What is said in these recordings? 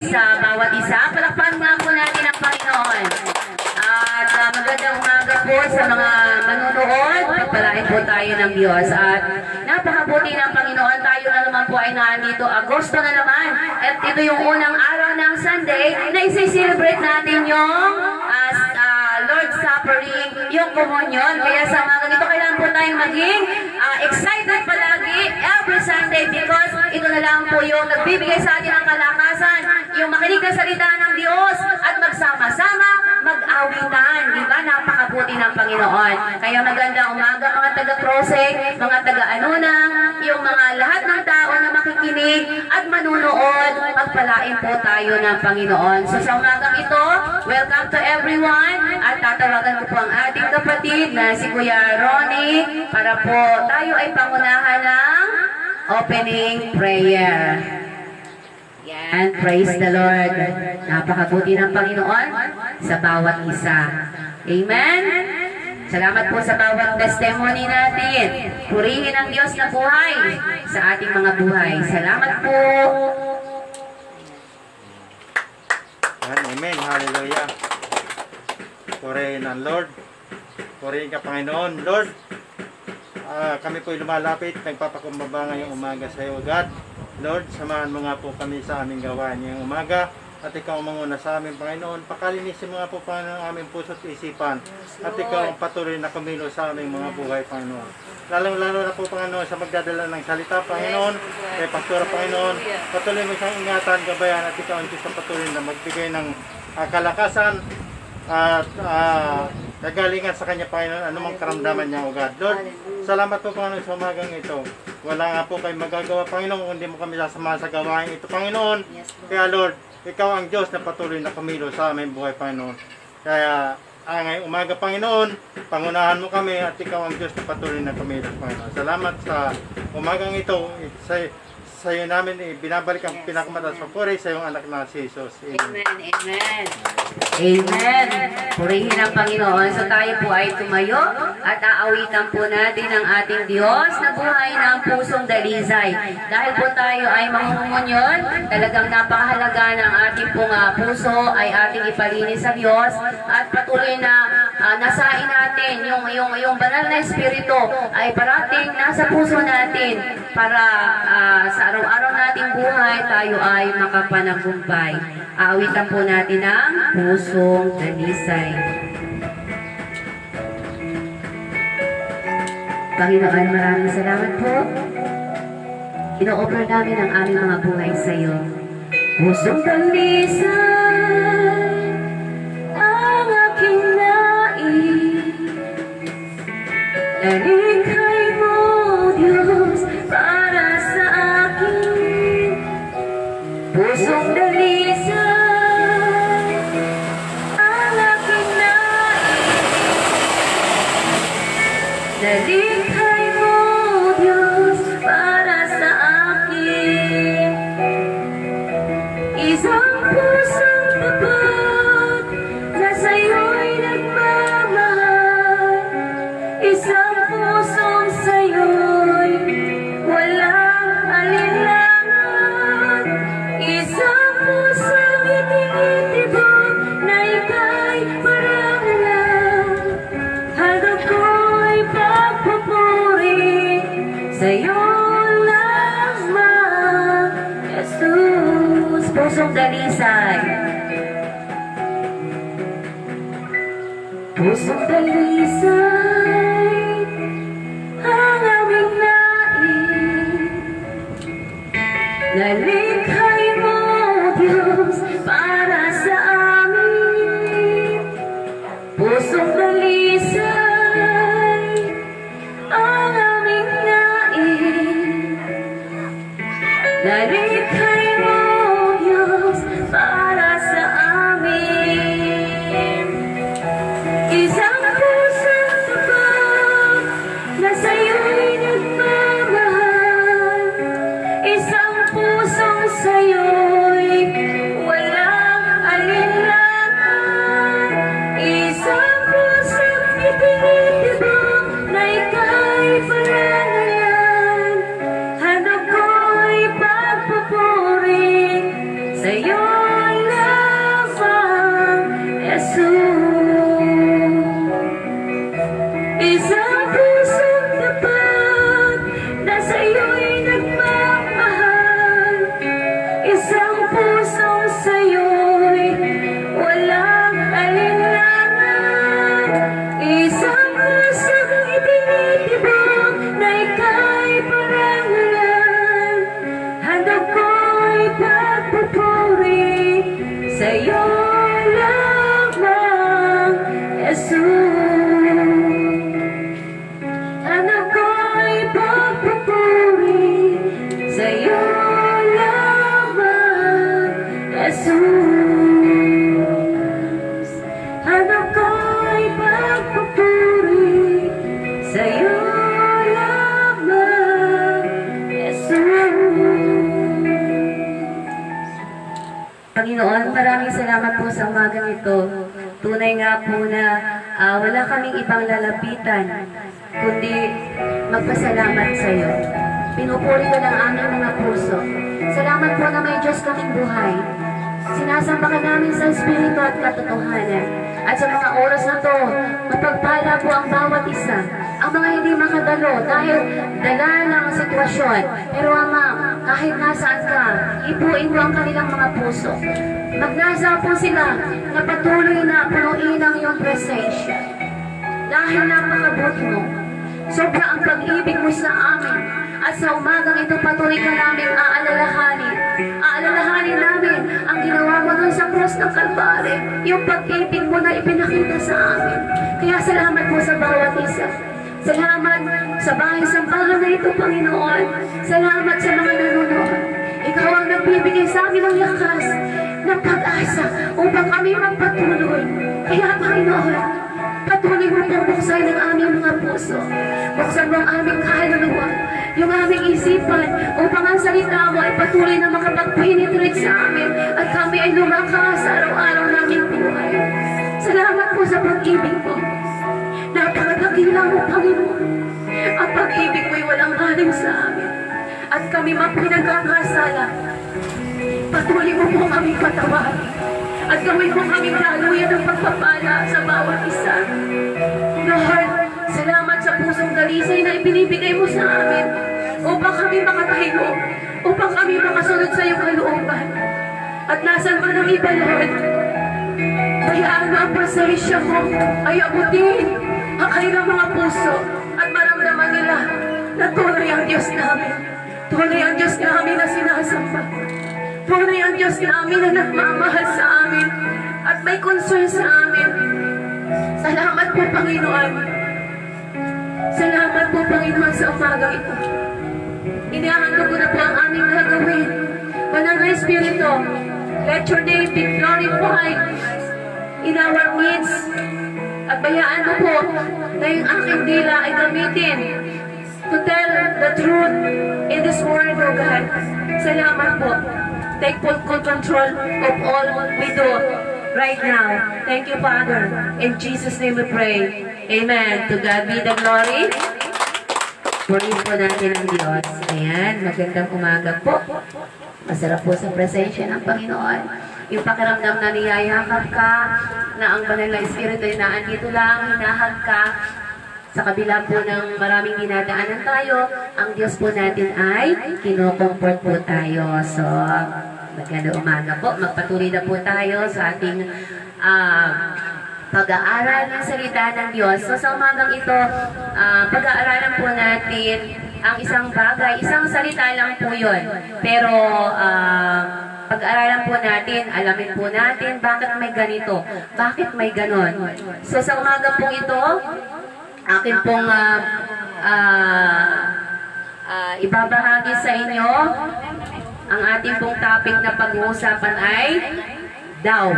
sa bawat isa. Palakpakan nga po natin ang Panginoon. At magandang umaga po sa mga manunood. Pagpalain po tayo ng Diyos. At napakabuti ng Panginoon. Tayo na naman po ay nandito. Agosto na naman. At ito yung unang araw ng Sunday na isi-celebrate natin yung Lord's Suffering, yung Communion. Kaya sa mga ganito, kailangan po tayong maging excited palagi every Sunday because ito na lang po yung nagbibigay sa atin ng kalakasan, yung makinig na salita ng Diyos at magsama-sama, mag-awitan. Diba? Napakabuti ng Panginoon. Kaya magandang umaga mga taga-Prosek, mga taga-Anunang, yung mga lahat ng tao na makikinig at manunood, magpalain po tayo ng Panginoon. So sa umagang ito, welcome to everyone at tatawagan ko po ang ating kapatid na si Kuya Ronnie para po tayo ay pangunahan ng opening prayer. Yan, praise the Lord. Napakabuti ng Panginoon sa bawat isa. Amen? Salamat po sa bawat testimony natin. Purihin ang Diyos na buhay sa ating mga buhay. Salamat po. Amen. Hallelujah. Purihin ang Lord. Purihin ka, Panginoon. Lord, kami po'y lumalapit. Nagpapakumbaba ngayong umaga sa iyo, God. Lord, samahan mo nga po kami sa aming gawain ngayong umaga. At ikaw ang manguna sa aming Panginoon. Pakalinisin mo nga po, Panginoon, ang aming puso at isipan. At ikaw ang patuloy na kumilo sa aming mga buhay, Panginoon. Lalong-lalo na po, Panginoon, sa magdadala ng salita, Panginoon. Kay Pastora, Panginoon. Patuloy mo siyang ingatan, gabayan. At ikaw ang Diyos na patuloy na magbigay ng kalakasan at kagalingan sa kanya, Panginoon, anumang karamdaman niya, O God. Lord, salamat po, Panginoon, sa umagang ito. Wala nga po kayo magagawa, Panginoon, kung hindi mo kami sasama sa gawain ito, Panginoon. Kaya, Lord, ikaw ang Diyos na patuloy na kumilo sa aming buhay, Panginoon. Kaya, ngayong umaga, Panginoon, pangunahan mo kami at ikaw ang Diyos na patuloy na kumilo, Panginoon. Salamat sa umagang ito. Sa iyo namin binabalik ang pinakamataas na papuri sa iyong anak na si Jesus. Amen. Amen. Amen. Purihin ang Panginoon. So tayo po ay tumayo at aawitan po natin ang ating Diyos na buhay ng pusong dalisay. Dahil po tayo ay mangungmunyon, talagang napakahalaga ng ating pong puso ay ating ipalinis sa Diyos at patuloy na nasain natin yung banal na espiritu ay parating nasa puso natin para sa araw-araw nating buhay tayo ay makapanagumpay. Aawitan po natin ang pusong dalisay. Panginoon, maraming salamat po. Ino-offer namin ang aming mga buhay sa iyo. Pusong dalisay ang aking nais. Nalikhay mo, Diyos, para sa akin. Pusong dalisay ang aking nais. Nalikhay mo, Diyos, para sa akin. Isang pusong tapat na sa'yo'y nagmamahal. Isang pusong sa'yo'y walang alinlangan. Isang pusong itinitibok na ika'y parang lang. Hanggang ko'y pagpupuri sa'yo lamang, Jesus. Pusong dalisay. Pusong dalisay ang aming nais. Nalikhay mo, Diyos, para sa amin. Pusong dalisay ang aming nais. Nalikhay mo, Diyos, para sa amin. Isang pusong tapat na sa'yo'y nagmamahal. Isang pusong pusong sa'yo'y walang alinlangan. Isang pusong itinitibok na ika'y parangalan. Handog ko'y pagpupuri sa'yo lamang, Jesus. Handog ko'y pagpupuri sa'yo lamang, Jesus. Handog ko'y pagpupuri sa'yo lamang, Jesus. Panginoon, maraming salamat po sa umagang ito. Tunay nga po na wala kaming ibang lalapitan, kundi magpasalamat sa iyo. Pinupuri ko ng aming mga puso. Salamat po na may Diyos kaming buhay. Sinasamba ka namin sa Espiritu at katotohanan. At sa mga oras na to, mapagpala po ang bawat isa. Ang mga hindi makadalo dahil dala ng sitwasyon. Pero Ama, kahit nasaan ka, ipuin mo ang kanilang mga puso. Magnasa po sila na patuloy na punuin ang iyong presensya. Dahil napakabuti mo, sobra ang pag-ibig mo sa amin. At sa umagang ito patuloy ka namin aalalahanin. Aalalahanin namin ang ginawa mo dun sa cross ng Kalbaryo. Yung pag-ibig mo na ipinakita sa amin. Kaya salamat po sa bawat isa. Salamat sa bahay-sambahan na ito, Panginoon. Salamat sa mga nanonood. Ikaw ang nagbibigay sa amin ng lakas, ng pag-asa, upang kami magpatuloy. Kaya, Panginoon, patuloy mo pong buksan ng aming mga puso. Buksan mo ang aming kaluluwa, yung aming isipan, upang ang salita mo ay patuloy na makapag-penetrate sa amin at kami ay lumakas sa araw-araw naming buhay. Salamat po sa pag-ibig mo. Napakadakila mo, Panginoon. Ang pag-ibig mo'y walang halim sa amin. At kami mapinagkakasala. Patuloy mo po kaming patawarin. At gawin mo kaming daluyan ng pagpapala sa bawat isa. Lord, salamat sa pusong dalisay na ibinibigay mo sa amin upang kami makatayo, upang kami makasunod sa iyong kalooban. At nasan man ang iba, Lord, bayaan mo ang presensya mo ay abutin ang kanilang mga puso at maramdaman nila na tunay ang Diyos namin. Tunay ang Diyos namin na sinasamba. Tunay ang Diyos namin na nagmamahal sa amin at may concern sa amin. Salamat po, Panginoon. Salamat po, Panginoon, sa umagang ito. Inihahandog ko na po ang aming gagawin. Banal na Espiritu, let your name be glorified in our midst. At bayaan mo po na yung aking dila ay gamitin to tell the truth in this word, O God. Salamat po. Take full control of all we do right now. Thank you, Father. In Jesus' name we pray. Amen. To God be the glory. Purihin po natin ang Diyos. Ayan, magandang umaga po. Masarap po sa presensya ng Panginoon. Yung pakiramdam na niyayakap ka, na ang banal na Espiritu ay naandito lang, hinahag ka. Sa kabila po ng maraming dinadaanan tayo, ang Diyos po natin ay kino-comfort po tayo. So, magandang umaga po. Magpatuloy na po tayo sa ating pag-aaral ng salita ng Diyos. So, sa umagang ito, pag-aaralan po natin ang isang bagay, isang salita lang po yun. Pero, pag-aaralan po natin, alamin po natin bakit may ganito, bakit may ganon. So, sa umaga po ito, akin pong ibabahagi sa inyo ang ating pong topic na pag-uusapan ay doubt.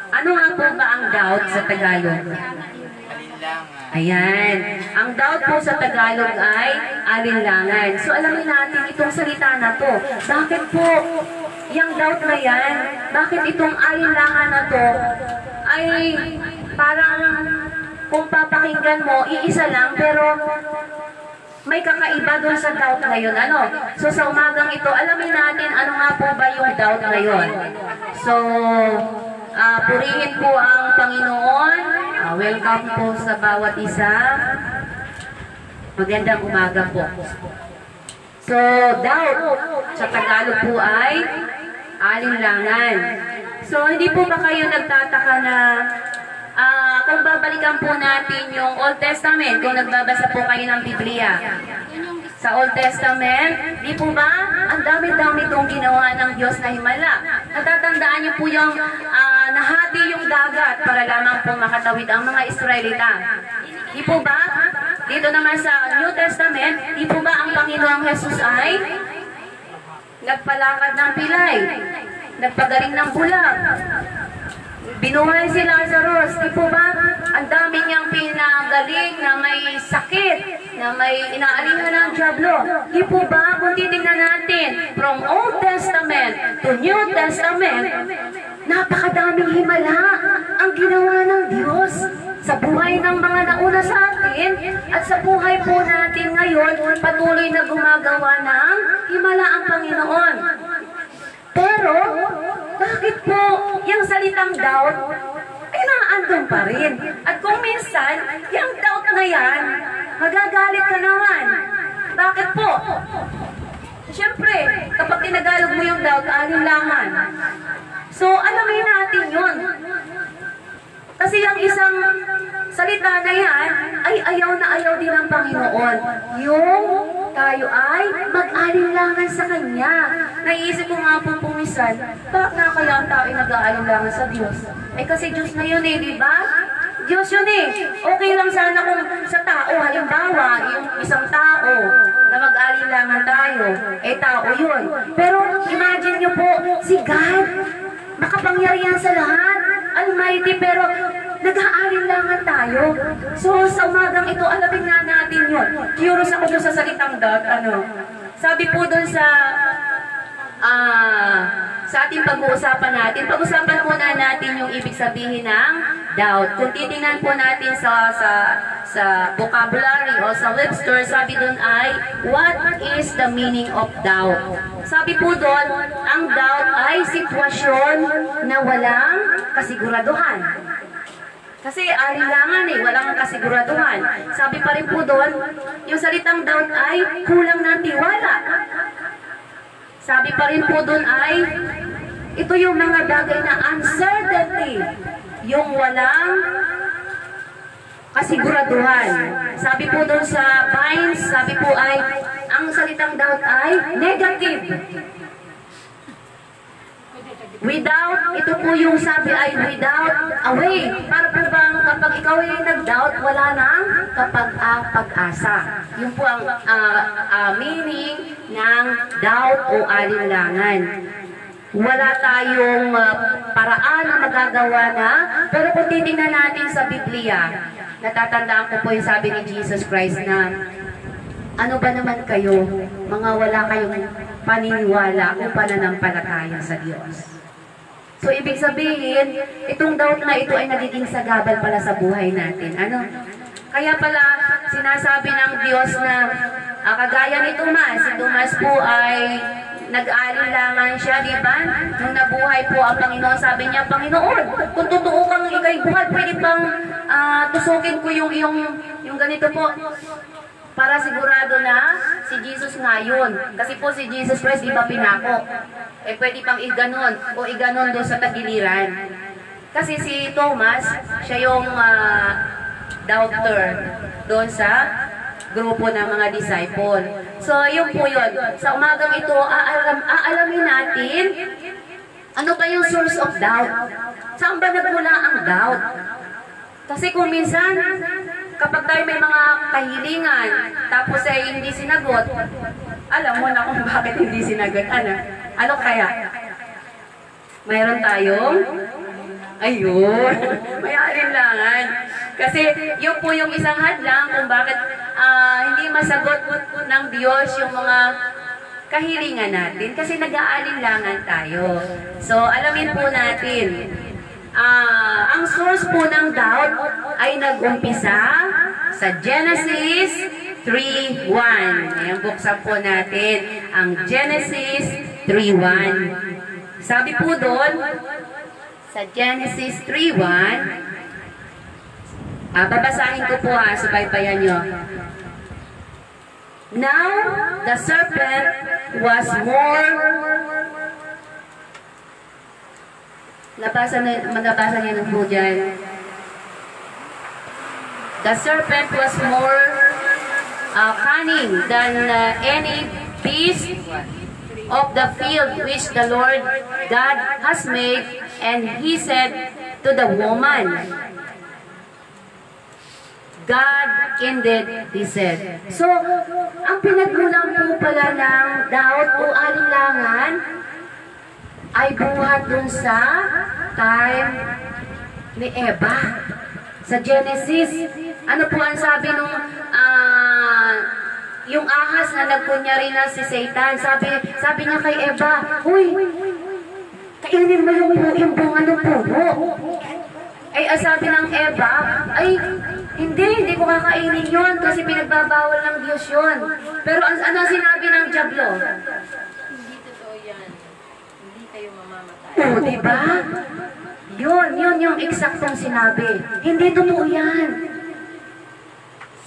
Ano nga po ba ang doubt sa Tagalog? Ayan. Ang doubt po sa Tagalog ay alinlangan. So alamin natin itong salita na to. Bakit po yung doubt na yan, bakit itong alinlangan na to ay parang kung papakinggan mo, iisa lang, pero may kakaiba doon sa doubt na yun. Ano? So, sa umagang ito, alamin natin ano nga po ba yung doubt na yun. So, purihin po ang Panginoon. Welcome po sa bawat isa. Magandang umaga po. So, doubt sa Tagalog po ay alinlangan. So, hindi po ba kayo nagtataka na kung babalikan po natin yung Old Testament, kung nagbabasa po kayo ng Biblia, sa Old Testament, di po ba? Ang dami-dami itong ginawa ng Diyos na himala. Natatandaan niyo po yung nahati yung dagat para lamang po makatawid ang mga Israelita. Di po ba? Dito naman sa New Testament, di po ba ang Panginoong Jesus ay nagpalakad ng pilay, nagpagaling ng bulag, binuhay si Lazarus, di po ba? Ang dami niyang pinagaling na may sakit, na may inaalihan ng dyablo. Di po ba? Kung titingnan natin, from Old Testament to New Testament, napakadaming himala ang ginawa ng Diyos sa buhay ng mga nauna sa atin at sa buhay po natin ngayon, patuloy na gumagawa ng himala ang Panginoon. Pero, bakit po yung salitang doubt ay naandun pa rin? At kung minsan, yung doubt na yan, magagalit ka naman. Bakit po? Siyempre, kapag tinagalog mo yung doubt, alinlangan. So, alamin natin yun. Kasi yung isang salita na yan, ay ayaw na ayaw din ng Panginoon. Yung tayo ay mag-alinlangan sa Kanya. Naiisip ko nga po pumisan, bakit na kaya ang tao ay nag-aalinlangan sa Diyos? Eh kasi Diyos na yun eh, di ba? Diyos yun eh. Okay lang sana kung sa tao, halimbawa, yung isang tao na mag-alinlangan tayo, eh tao yun. Pero imagine nyo po, si God, makapangyarihan sa lahat, Almighty, pero nag-aalinlangan tayo. So, sa umagang ito, alamin nga natin yun. Curious ako doon sa salitang doubt, sabi po doon sa ating pag-uusapan natin, pag-usapan muna natin yung ibig sabihin ng doubt. Kung titingnan po natin sa vocabulary o sa Webster, sabi doon ay, what is the meaning of doubt? Sabi po doon, ang doubt ay sitwasyon na walang kasiguraduhan. Kasi alinlangan eh, walang kasiguraduhan. Sabi pa rin po doon, yung salitang doubt ay kulang ng tiwala. Sabi pa rin po doon ay, ito yung mga bagay na uncertainty, yung walang kasiguraduhan. Sabi po doon sa Vines, sabi po ay, ang salitang doubt ay negative. Without, ito po yung sabi ay without a way. Para po bang kapag ikaw ay nag-doubt, wala nang pag-asa. Yun po ang meaning ng doubt o alinlangan. Wala tayong paraan na magagawa na, pero kung titingnan natin sa Biblia, natatandaan ko po yung sabi ni Jesus Christ na, ano ba naman kayo, mga wala kayong paniniwala o pananampalataya sa Diyos. So, ibig sabihin, itong doubt na ito ay nagiging sagabal pala sa buhay natin. Kaya pala, sinasabi ng Diyos na, kagaya ni Tomas, si Tomas po ay nag-alinlangan siya, di ba? Nung nabuhay po ang Panginoon, sabi niya, Panginoon, kung totoo kang ikay buhay, pwede bang tusukin ko yung ganito po? Para sigurado na si Jesus nga yun. Kasi po si Jesus Christ, di ba pinako? Eh pwede pang iganon o iganon doon sa tagiliran. Kasi si Thomas, siya yung doubter doon sa grupo ng mga disciple. So yun po yun. Sa umagang ito, aalamin natin ano ba yung source of doubt. Saan ba nagmula ang doubt? Kasi kung minsan, kapag tayo may mga kahilingan, tapos ay hindi sinagot, alam mo na kung bakit hindi sinagot. Ano kaya? Mayroon tayong, ayun, may alinlangan. Kasi yun po yung isang hadlang kung bakit hindi masagot ng Diyos yung mga kahilingan natin. Kasi nag-aalinlangan tayo. So, alamin po natin. Ang source po ng doubt ay nag-umpisa sa Genesis 3:1. Ayan, buksan po natin ang Genesis 3:1. Sabi po doon, sa Genesis 3:1, babasahin ko po subaybayan nyo. Now, the serpent was more Nabasa niyo po dyan. The serpent was more cunning than any beast of the field which the Lord God has made, and he said to the woman, God indeed, he said. So, ang pinagmulan po pala ng doubt o alinlangan ay buhat dun sa time ni Eva. Sa Genesis, ano po ang sabi nung yung ahas na nagkunyari na si Satan, sabi niya kay Eva, huy, kainin mo yung bunga ng puno. Ay, sabi ng Eva, ay, hindi ko kakainin yun kasi pinagbabawal ng Diyos yun. Pero ano sinabi ng Diablo? Hindi totoo yan. Hindi kayo mamamatay. Oo, diba? Yun yung eksaktong sinabi. Hindi totoo yan.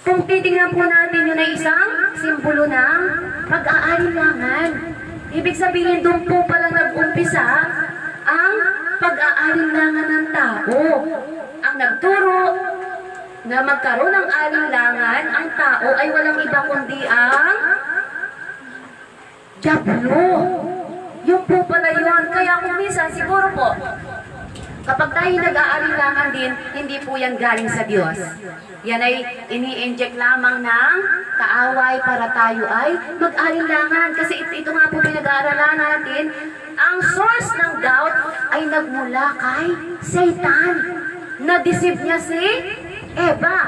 Kung titingnan po natin yun ay isang simbolo ng pag-aalinlangan. Ibig sabihin, doon po palang nag-umpisa ang pag-aalinlangan ng tao. Ang nagturo na magkaroon ng alinlangan, ang tao ay walang iba kundi ang Diablo. Yung po pala yun. Kaya kung minsan, siguro po, kapag tayo nag-aalinlangan din, hindi po yan galing sa Diyos. Yan ay ini-inject lamang ng kaaway para tayo ay mag-alinlangan. Kasi ito nga po pinag-aaralan natin, ang source ng doubt ay nagmula kay Satan. Na-deceive niya si Eva.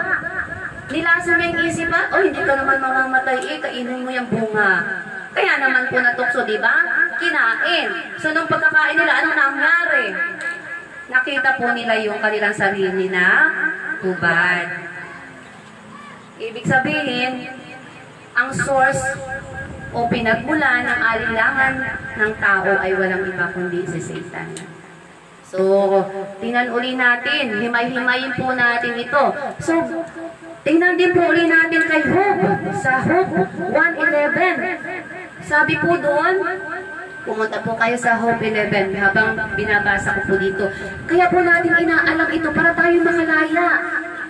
Nilasa niya yung isipan, hindi ka naman mamamatay, kainin mo yung bunga. Kaya naman po natukso, di ba? Kinain. So nung pagkakain nila, anong nangyari? Nakita po nila yung kanilang sarili na hubad. Ibig sabihin, ang source o pinagmulan ng alinlangan ng tao ay walang iba kundi si Satan. So, tingnan uli natin, himay-himayin po natin ito. So, tingnan din po uli natin kay Job, sa Job 1:11. Sabi po doon, pumunta po kayo sa Job 11 habang binabasa ko po dito. Kaya po natin inaalam ito para tayo makalaya.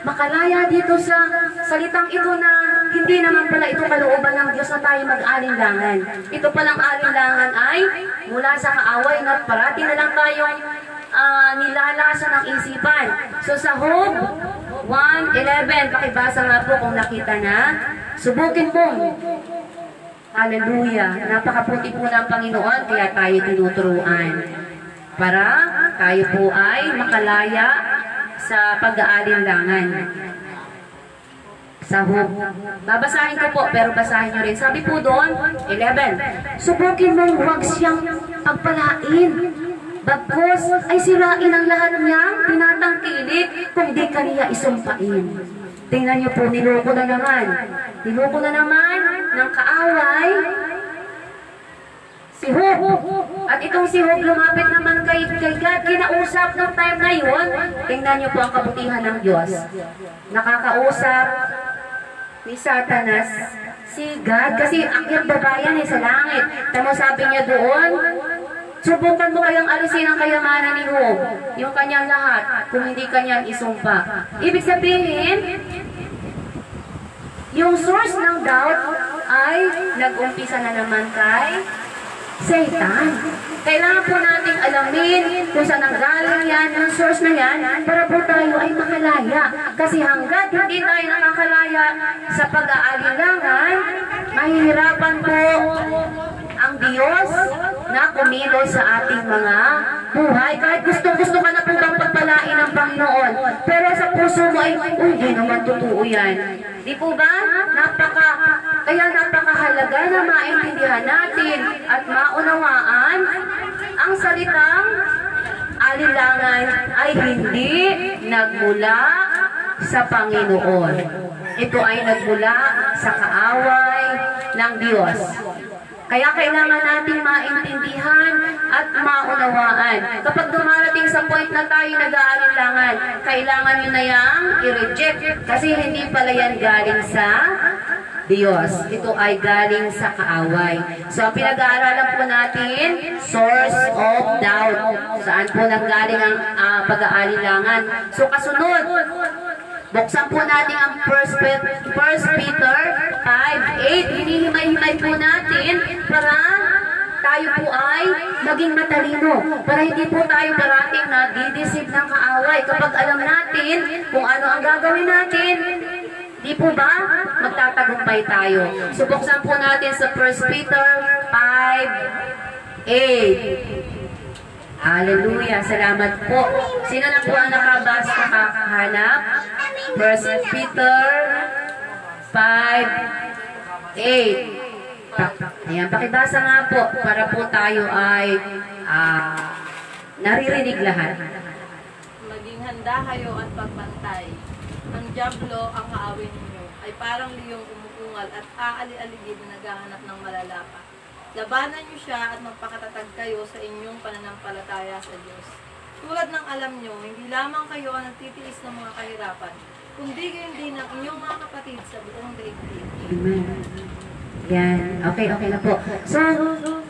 Makalaya dito sa salitang ito na hindi naman pala ito kalooban ng Diyos na tayo mag-alinlangan. Ito palang alinlangan ay mula sa kaaway na parati na lang tayong nilalasa ng isipan. So sa Job 1:11, pakibasa nga po kung nakita na. Subukin po. Hallelujah. Napakaputi po ng Panginoon, kaya tayo tinuturuan. Para tayo po ay makalaya sa pag-aalinlangan. Sa Job. Babasahin ko po, pero basahin nyo rin. Sabi po doon, 11, subukin mong huwag siyang pagpalain. Bagkos ay sirain ang lahat niyang tinatangkilik kung di kaniya isumpain. Tingnan niyo po, niloko na naman. Niloko na naman ng kaaway si Job. At itong si Job lumapit naman kay God. Kinausap ng time na yun. Tingnan niyo po ang kabutihan ng Diyos. Nakakausap ni Satanas si God. Kasi akyat babayan sa langit. Tamo sabi niya doon, subukan mo kayang alisin ang kayamanan ni Job, yung kanyang lahat, kung hindi kanyang isumpa. Ibig sabihin, yung source ng doubt ay nag-umpisa na naman kay Satan. Kailangan po nating alamin kung saan nanggaling yan, yung source na yan, para po tayo ay makalaya. Kasi hanggat hindi tayo nakakalaya sa pag-aalinlangan, mahihirapan po ang Diyos na kumilos sa ating mga buhay. Kahit gusto ka na po bang pagpalain ng Panginoon, pero sa puso mo ay, hindi naman totoo yan. Di po ba? Kaya napakahalaga na maintindihan natin at maunawaan ang salitang alinlangan ay hindi nagmula sa Panginoon. Ito ay nagmula sa kaaway ng Diyos. Kaya kailangan natin maintindihan at maunawaan. Kapag dumarating sa point na tayo nag-aalinlangan, kailangan nyo na yang i-reject. Kasi hindi pala yan galing sa Diyos. Ito ay galing sa kaaway. So, ang pinag-aaralan po natin, source of doubt. Saan po nanggaling ang pag-aalilangan. So, kasunod, buksan po natin ang 1 Peter 5:8. Hinihimay-himay po natin para tayo po ay maging matalino. Para hindi po tayo parating na didisip ng kaaway. Kapag alam natin kung ano ang gagawin natin, di po ba? Magtatagumpay tayo. So, buksan po natin sa 1 Peter 5:8. Hallelujah. Salamat po. Sino na po ang nakakahanap? 1 Peter 5:8. Ayan, pakibasa nga po para po tayo ay naririnig lahat. Maging handa kayo at pagbantay. Ang dyablo, ang kaaway ninyo, ay parang liyong umuungal at aali-aligid na naghahanap ng malalapa. Labanan niyo siya at magpakatatag kayo sa inyong pananampalataya sa Diyos. Tulad ng alam niyo, hindi lamang kayo ang nagtitiis ng mga kahirapan, kundi gayon din ang inyong mga kapatid sa buong daigdig. Amen. Yan. Okay na po. So,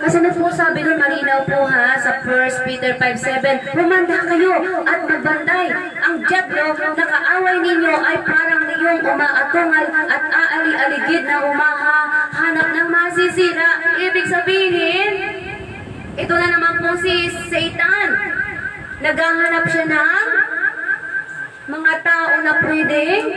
kasunod po sabi nun, malinaw po ha, sa 1 Peter 5:7, humanda kayo at magbantay. Ang dyablo na kaaway ninyo ay parang liyong umaatungal at aali-aligid na humahanap ng masisira. Ibig sabihin, ito na naman po si Satan. Naghahanap siya ng mga tao na pwedeng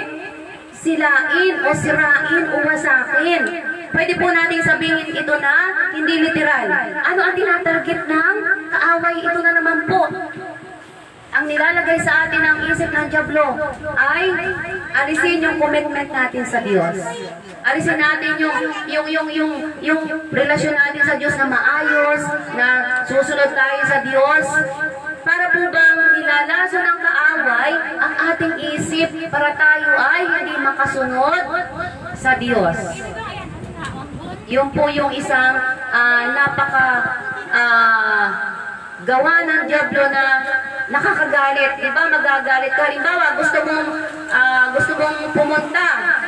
silain o sirain o wasakin. Pwede po nating sabihin ito na hindi literal. Ano ang tinatarget ng kaaway? Ito na naman po. Ang nilalagay sa atin ng isip ng dyablo ay alisin yung commitment natin sa Diyos. Alisin natin yung relasyon natin sa Diyos na maayos, na susunod tayo sa Diyos. Para po bang nilalaso ng kaaway ang ating isip para tayo ay hindi makasunod sa Diyos. Yun po yung isang gawa ng dyablo na nakakagalit. Diba magagalit ka? Halimbawa, gusto mong pumunta,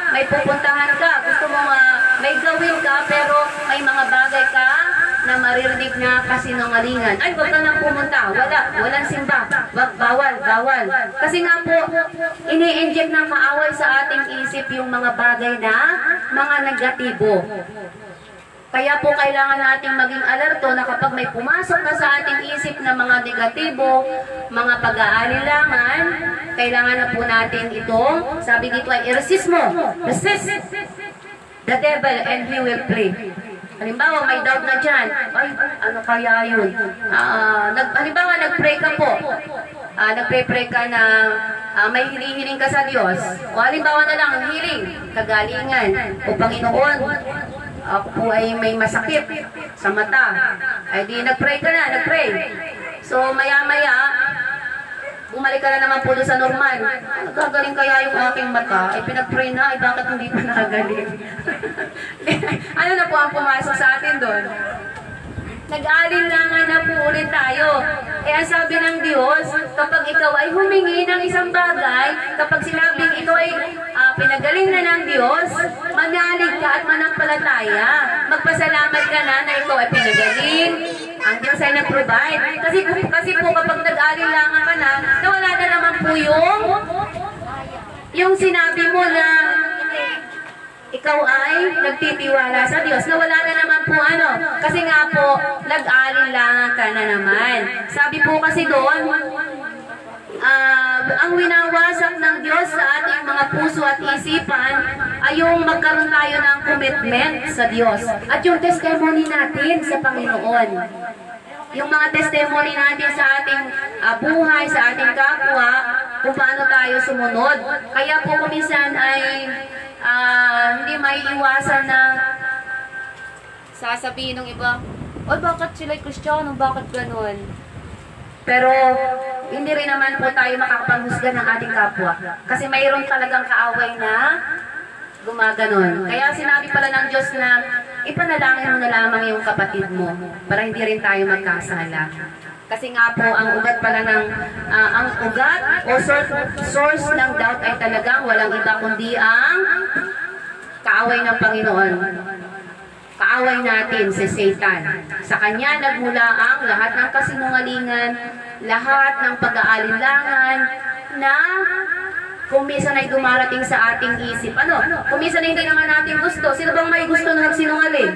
may pupuntahan ka, gusto mong may gawin ka, pero may mga bagay ka na maririnig na kasinungalingan. Ay, huwag ka nang pumunta. Walang simba. Bawal. Kasi nga po, ini-inject ng kaaway sa ating isip yung mga bagay na mga negatibo. Kaya po kailangan nating maging alerto na kapag may pumasok na sa ating isip na mga negatibo, mga pag-aalilangan, kailangan na po natin ito, sabi dito ay i-resist mo. Resist the devil and he will flee. Halimbawa, may doubt na dyan. Ay, ano kaya yun? Halimbawa, nag-pray ka po. Nagpre-pray ka na may hinihiling ka sa Diyos. O halimbawa na lang, hiling, kagalingan. O Panginoon, ako po ay may masakit sa mata. Ay di, nag-pray ka na, nag-pray. So, maya-maya, bumalik ka na naman po doon sa normal. Nagkagaling kaya yung aking mata? Ay pinag-pray na, ay bakit hindi pa nakagaling? Ano na po ang pumasok sa atin doon? Nag-aalinlangan na po ulit tayo. Ang sabi ng Diyos, kapag ikaw ay humingi ng isang bagay, kapag sinabing ikaw ay pinagaling na ng Diyos, manalig ka at manampalataya. Magpasalamat ka na ikaw ay pinagaling. Ang Diyos ay nag-provide. Kasi po kapag nag-aalinlangan ka na, nawala na naman po yung sinabi mo na ikaw ay nagtitiwala sa Diyos. Nawala na naman po kasi nga po, nag-aalinlangan ka na naman. Sabi po kasi doon, ang winawasak ng Diyos sa ating mga puso at isipan ay yung magkaroon tayo ng commitment sa Diyos. At yung testimony natin sa Panginoon. Yung mga testimony natin sa ating buhay, sa ating kapwa, kung paano tayo sumunod. Kaya po kuminsan ay hindi maiiwasan na sasabihin ng iba, "Oy, bakit sila'y Kristiyano? Bakit ganun?" Pero hindi rin naman po tayo makakapanghusga ng ating kapwa. Kasi mayroon talagang kaaway na gumaganon. Kaya sinabi pala ng Diyos na ipanalangin mo na lamang yung kapatid mo para hindi rin tayo magkasala. Kasi nga po, ang ugat pala ng, ang ugat o source ng doubt ay talagang walang iba kundi ang kaaway ng Panginoon. Kaaway natin si Satan. Sa kanya nagmula ang lahat ng kasinungalingan, lahat ng pag-aalinlangan na kung minsan ay dumarating sa ating isip. Ano? Kung minsan ay hindi naman natin gusto. Sino bang may gusto na magsinungaling?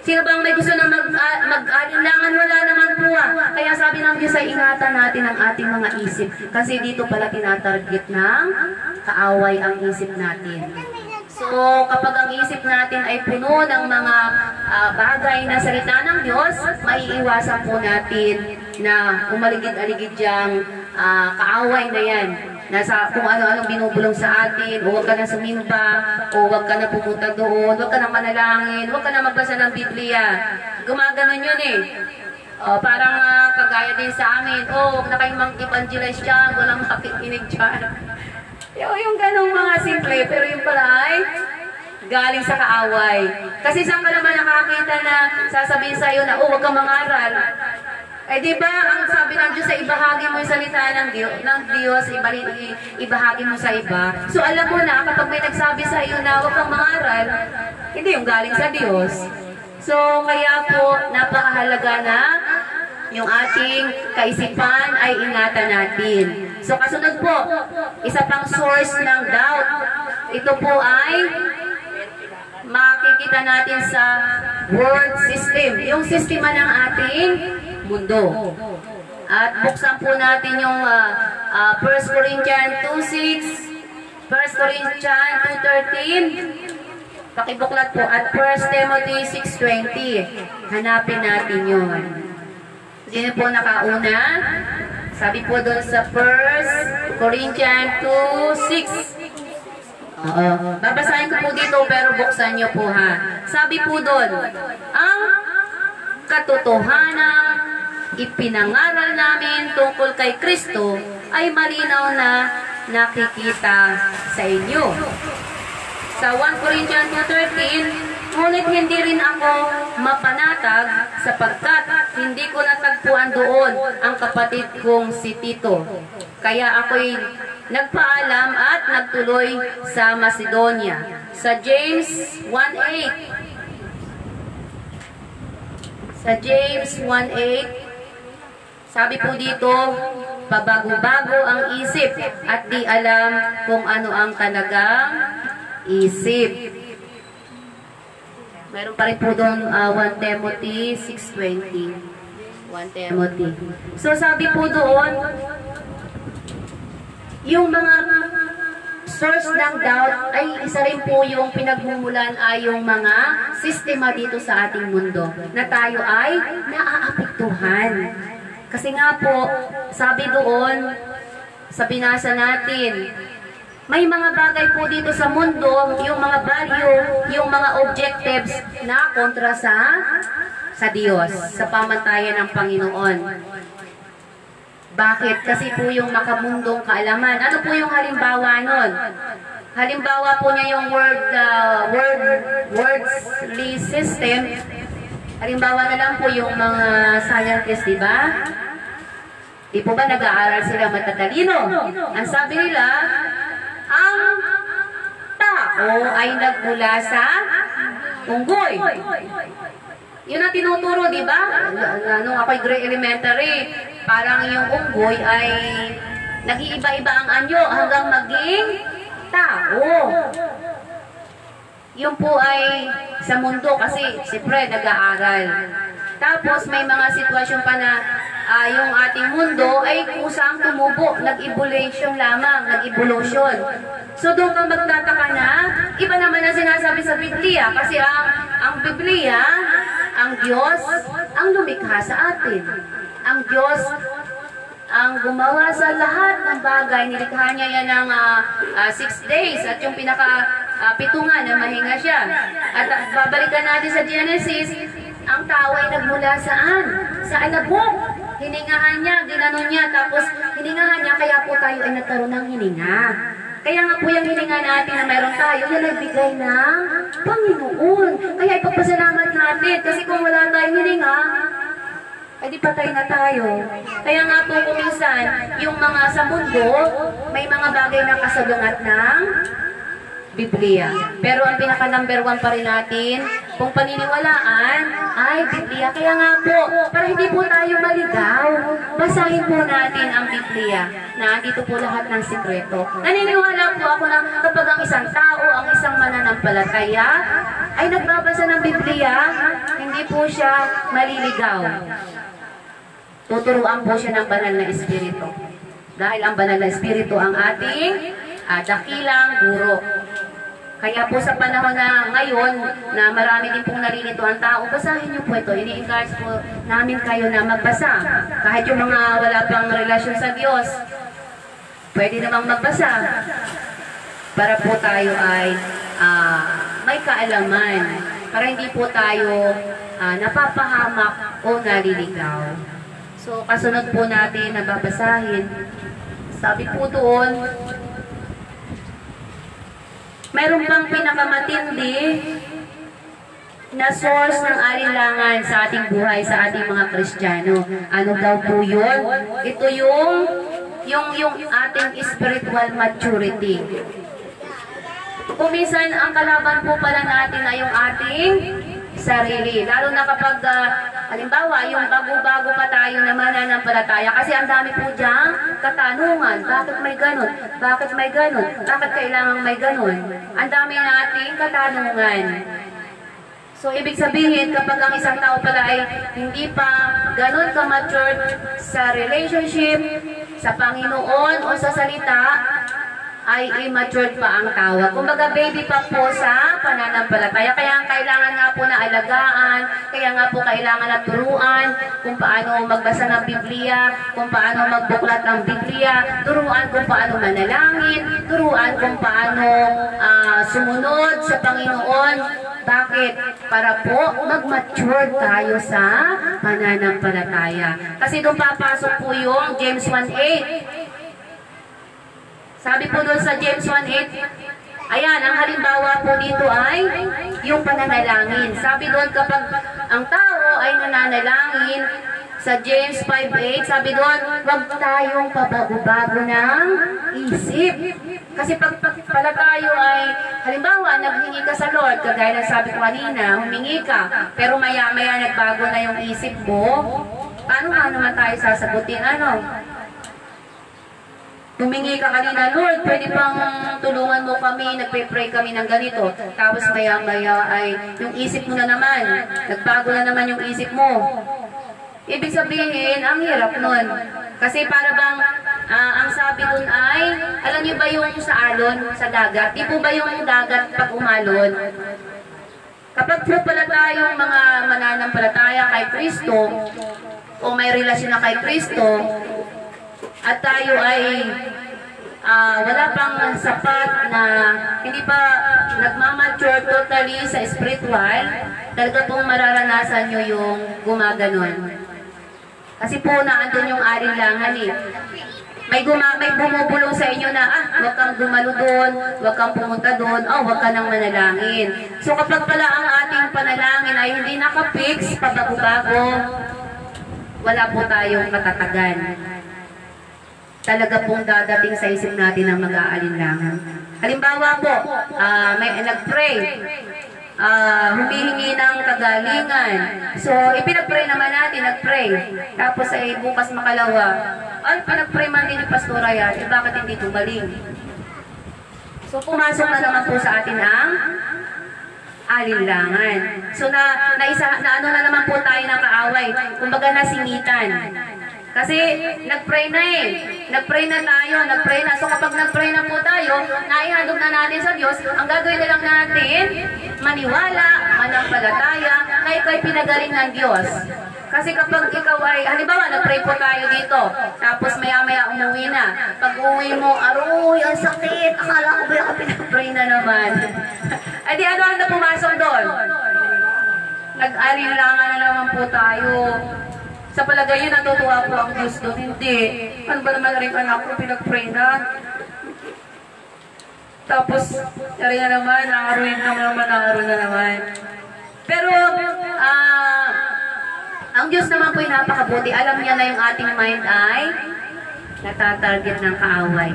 Sino bang may gusto na mag-alinlangan? Wala naman po. Kaya sabi ng Diyos ay ingatan natin ang ating mga isip. Kasi dito pala tinatarget ng kaaway ang isip natin. So, kapag ang isip natin ay puno ng mga bagay na salita ng Diyos, maiiwasan po natin na umaligid-aligid diyang kaaway na yan. Nasa kung ano-anong binubulong sa atin, o huwag ka na sumimba, o huwag ka na pumunta doon, huwag ka na manalangin, huwag ka na magbasa ng Biblia. Gumaganon yun eh. Parang kagaya din sa amin, huwag na kayong mag-evangelize dyan, walang makikinig dyan. Yung ganong mga simple, pero yung pala ay galing sa kaaway. Kasi saan ka naman nakakita na sasabihin sa iyo na, huwag kang mangaral. Eh di ba ang sabi ng Diyos ay ibahagi mo yung salita ng Diyos, ibahagi mo sa iba. So alam mo na kapag may nagsabi sa iyo na huwag kang mangaral, hindi yung galing sa Diyos. So kaya po napakahalaga na yung ating kaisipan ay ingatan natin. So kasunod po, isa pang source ng doubt. Ito po ay makikita natin sa world system. Yung sistema ng ating mundo. At buksan po natin yung 1 Corinthians 2:6, 1 Corinthians 2:13. Pakibuklat po at 1 Timothy 6:20. Hanapin natin yun. Sino po nakauna? Sabi po doon sa 1 Corinthians 2:6. Babasahin ko po dito pero buksan nyo po ha. Sabi po doon, ang katotohanan ipinangaral namin tungkol kay Kristo ay malinaw na nakikita sa inyo. Sa 1 Corinthians 2:13, ngunit hindi rin ako mapanatag sapagkat hindi ko natagpuan doon ang kapatid kong si Tito. Kaya ako'y nagpaalam at nagtuloy sa Macedonia. Sa James 1:8, sabi po dito, pabago-bago ang isip at di alam kung ano ang talagang isip. Meron pa rin po doon 1 Timothy 6:20. 1 Timothy. So sabi po doon, yung mga source ng doubt ay isa rin po yung pinagmumulan ay yung mga sistema dito sa ating mundo na tayo ay naaapektuhan. Kasi nga po, sabi doon, sa binasa natin, may mga bagay po dito sa mundo, yung mga value, yung mga objectives na kontra sa Diyos, sa pamantayan ng Panginoon. Bakit? Kasi po yung makamundong kaalaman. Ano po yung halimbawa nun? Halimbawa po niya yung worldly system. Halimbawa na lang po yung mga scientists, di ba? Di po ba nag-aaral sila matatalino? Ang sabi nila, ang tao ay nagmula sa unggoy. Yun ang tinuturo, di ba? Nung ako'y grade elementary, parang yung unggoy ay nag-iiba-iba ang anyo hanggang maging tao. Yun po ay sa mundo kasi siyempre nag-aaral. Tapos may mga sitwasyon pa na yung ating mundo ay kusang tumubo, nag-evolution lamang, nag-evolution. So doon ka magtataka na, iba naman ang sinasabi sa Biblia kasi ang Biblia, ang Diyos, ang lumikha sa atin. Ang Diyos, ang gumawa sa lahat ng bagay, nilikha niya yan ng 6 days at yung pinaka-pitungan na mahinga siya. At babalikan natin sa Genesis, ang tao ay nagmula saan? Sa alabok. Hiningahan niya, ginanon niya, tapos hiningahan niya, kaya po tayo ay nagkaroon ng hininga. Kaya nga po yung hininga natin na meron tayo, yan ay bigay ng Panginoon. Kaya ipagpasalamat natin, kasi kung wala tayong hininga, ay di patay na tayo. Kaya nga po kuminsan, yung mga sa mundo, may mga bagay na kasalungat ng Biblia. Pero ang pinaka number 1 pa rin natin, kung paniniwalaan, ay Biblia. Kaya nga po, para hindi po tayo maligaw, basahin po natin ang Biblia. Nandito po lahat ng sikreto. Naniniwala po ako na kapag ang isang tao, ang isang mananampalataya, ay nagbabasa ng Biblia, hindi po siya maliligaw. Tuturuan po siya ng banal na espiritu. Dahil ang banal na espiritu ang ating dakilang guro. Kaya po sa panahon na ngayon, na marami din pong nalilito ang tao, basahin niyo po ito. Ini-encourage po namin kayo na magbasa. Kahit yung mga wala pang relasyon sa Diyos, pwede namang magbasa. Para po tayo ay may kaalaman. Para hindi po tayo napapahamak o naliligaw. So, kasunod po natin na babasahin. Sabi po doon, mayroon bang pinakamatindi na source ng alinlangan sa ating buhay, sa ating mga Kristiyano? Ano daw po yun? Ito yung ating spiritual maturity. Kung minsan, ang kalaban po pala natin ay yung ating sarili. Lalo na kapag, halimbawa, yung bago-bago pa tayo na mananampalataya. Kasi ang dami po diyang katanungan. Bakit may ganun? Bakit may ganun? Bakit kailangan may ganun? Ang dami nating katanungan. So, ibig sabihin, kapag ang isang tao pala ay hindi pa ganun ka-mature sa relationship, sa Panginoon o sa salita, ay immature pa ang tao. Kumbaga baby pa po sa pananampalataya. Kaya ang kailangan nga po na alagaan, kaya nga po kailangan na turuan kung paano magbasa ng Biblia, kung paano magbuklat ng Biblia, turuan kung paano manalangin, turuan kung paano sumunod sa Panginoon. Bakit? Para po mag-mature tayo sa pananampalataya. Kasi doon papasok po yung James 1:8. Sabi po doon sa James 1:8, ayan, ang halimbawa po dito ay yung pananalangin. Sabi doon kapag ang tao ay nananalangin, sa James 5:8, sabi doon, huwag tayong pabago-bago ng isip. Kasi pag pala tayo ay, halimbawa, naghingi ka sa Lord, kagaya ng sabi ko kanina, humingi ka, pero maya-maya nagbago na yung isip mo, paano nga naman tayo sasagutin? Ano? Humingi ka kanina, Lord, pwede pang tulungan mo kami, nagpe-pray kami ng ganito. Tapos maya-maya ay yung isip mo na naman, nagbago na naman yung isip mo. Ibig sabihin, ang hirap nun. Kasi para bang, ang sabi dun ay, alam niyo ba yung sa alon, sa dagat? Di po ba yung dagat pag umalon? Kapag po pala tayong mga mananampalataya kay Kristo, o may relasyon na kay Kristo, at tayo ay wala pang sapat na hindi pa nagmamature totally sa spiritual, talaga pong mararanasan nyo yung gumaganon. Kasi po naandun yung alinlangan eh. May bumubulong sa inyo na, huwag kang gumalo doon, huwag kang pumunta doon, huwag ka nang manalangin. So kapag pala ang ating panalangin ay hindi nakapix, pabago-bago, wala po tayong katatagan. Talaga pong dadating sa isip natin ang mag-aalinlangan. Halimbawa po, may nag-pray, humihingi ng kagalingan. So, ipinag-pray naman natin, nag-pray. Tapos ay bukas makalawa, ay, pinag-pray man din yung pastora yan, bakit hindi tumaling? So, pumasok na naman po sa atin ang alinlangan. So, na ano na naman po tayo ng kaaway, kumbaga nasingitan. Kasi nag-pray na eh. Nag-pray na tayo, nag-pray na. So kapag nag-pray na po tayo, naihandog na natin sa Diyos, ang gagawin na lang natin, maniwala, manampalataya, na ikaw ay pinagaling ng Diyos. Kasi kapag ikaw ay, halimbawa, nag-pray po tayo dito, tapos maya-maya umuwi na. Pag uwi mo, aroy, ang sakit, akala ko ba ako pinag-pray na naman. Ay di ano na pumasok doon? Nag-alinlangan na naman po tayo. Sa palagay yun, natutuwa po ang Diyos doon. Hindi. Ano ba naman rin anak ko, pinag-pray na. Tapos, yari na naman, nakaruin na naman. Pero, ang Diyos naman po yung napakabuti. Alam niya na yung ating mind ay natatarget ng kaaway.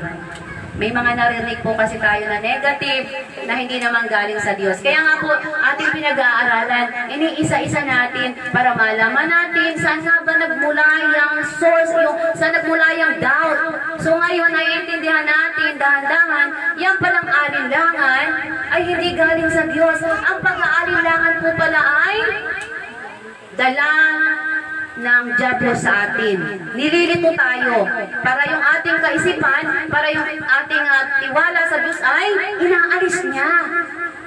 May mga narinig po kasi tayo na negative na hindi naman galing sa Diyos. Kaya nga po ating pinag-aaralan, iniisa-isa natin para malaman natin saan nga ba nagmula yung source, saan nagmula yung doubt. So ngayon, naiintindihan natin dahan-dahan, yan palang alinlangan ay hindi galing sa Diyos. Ang pag-aalinlangan po pala ay dala ng diablo sa atin. Nililito tayo para yung ating kaisipan, para yung ating tiwala sa Diyos ay inaalis niya.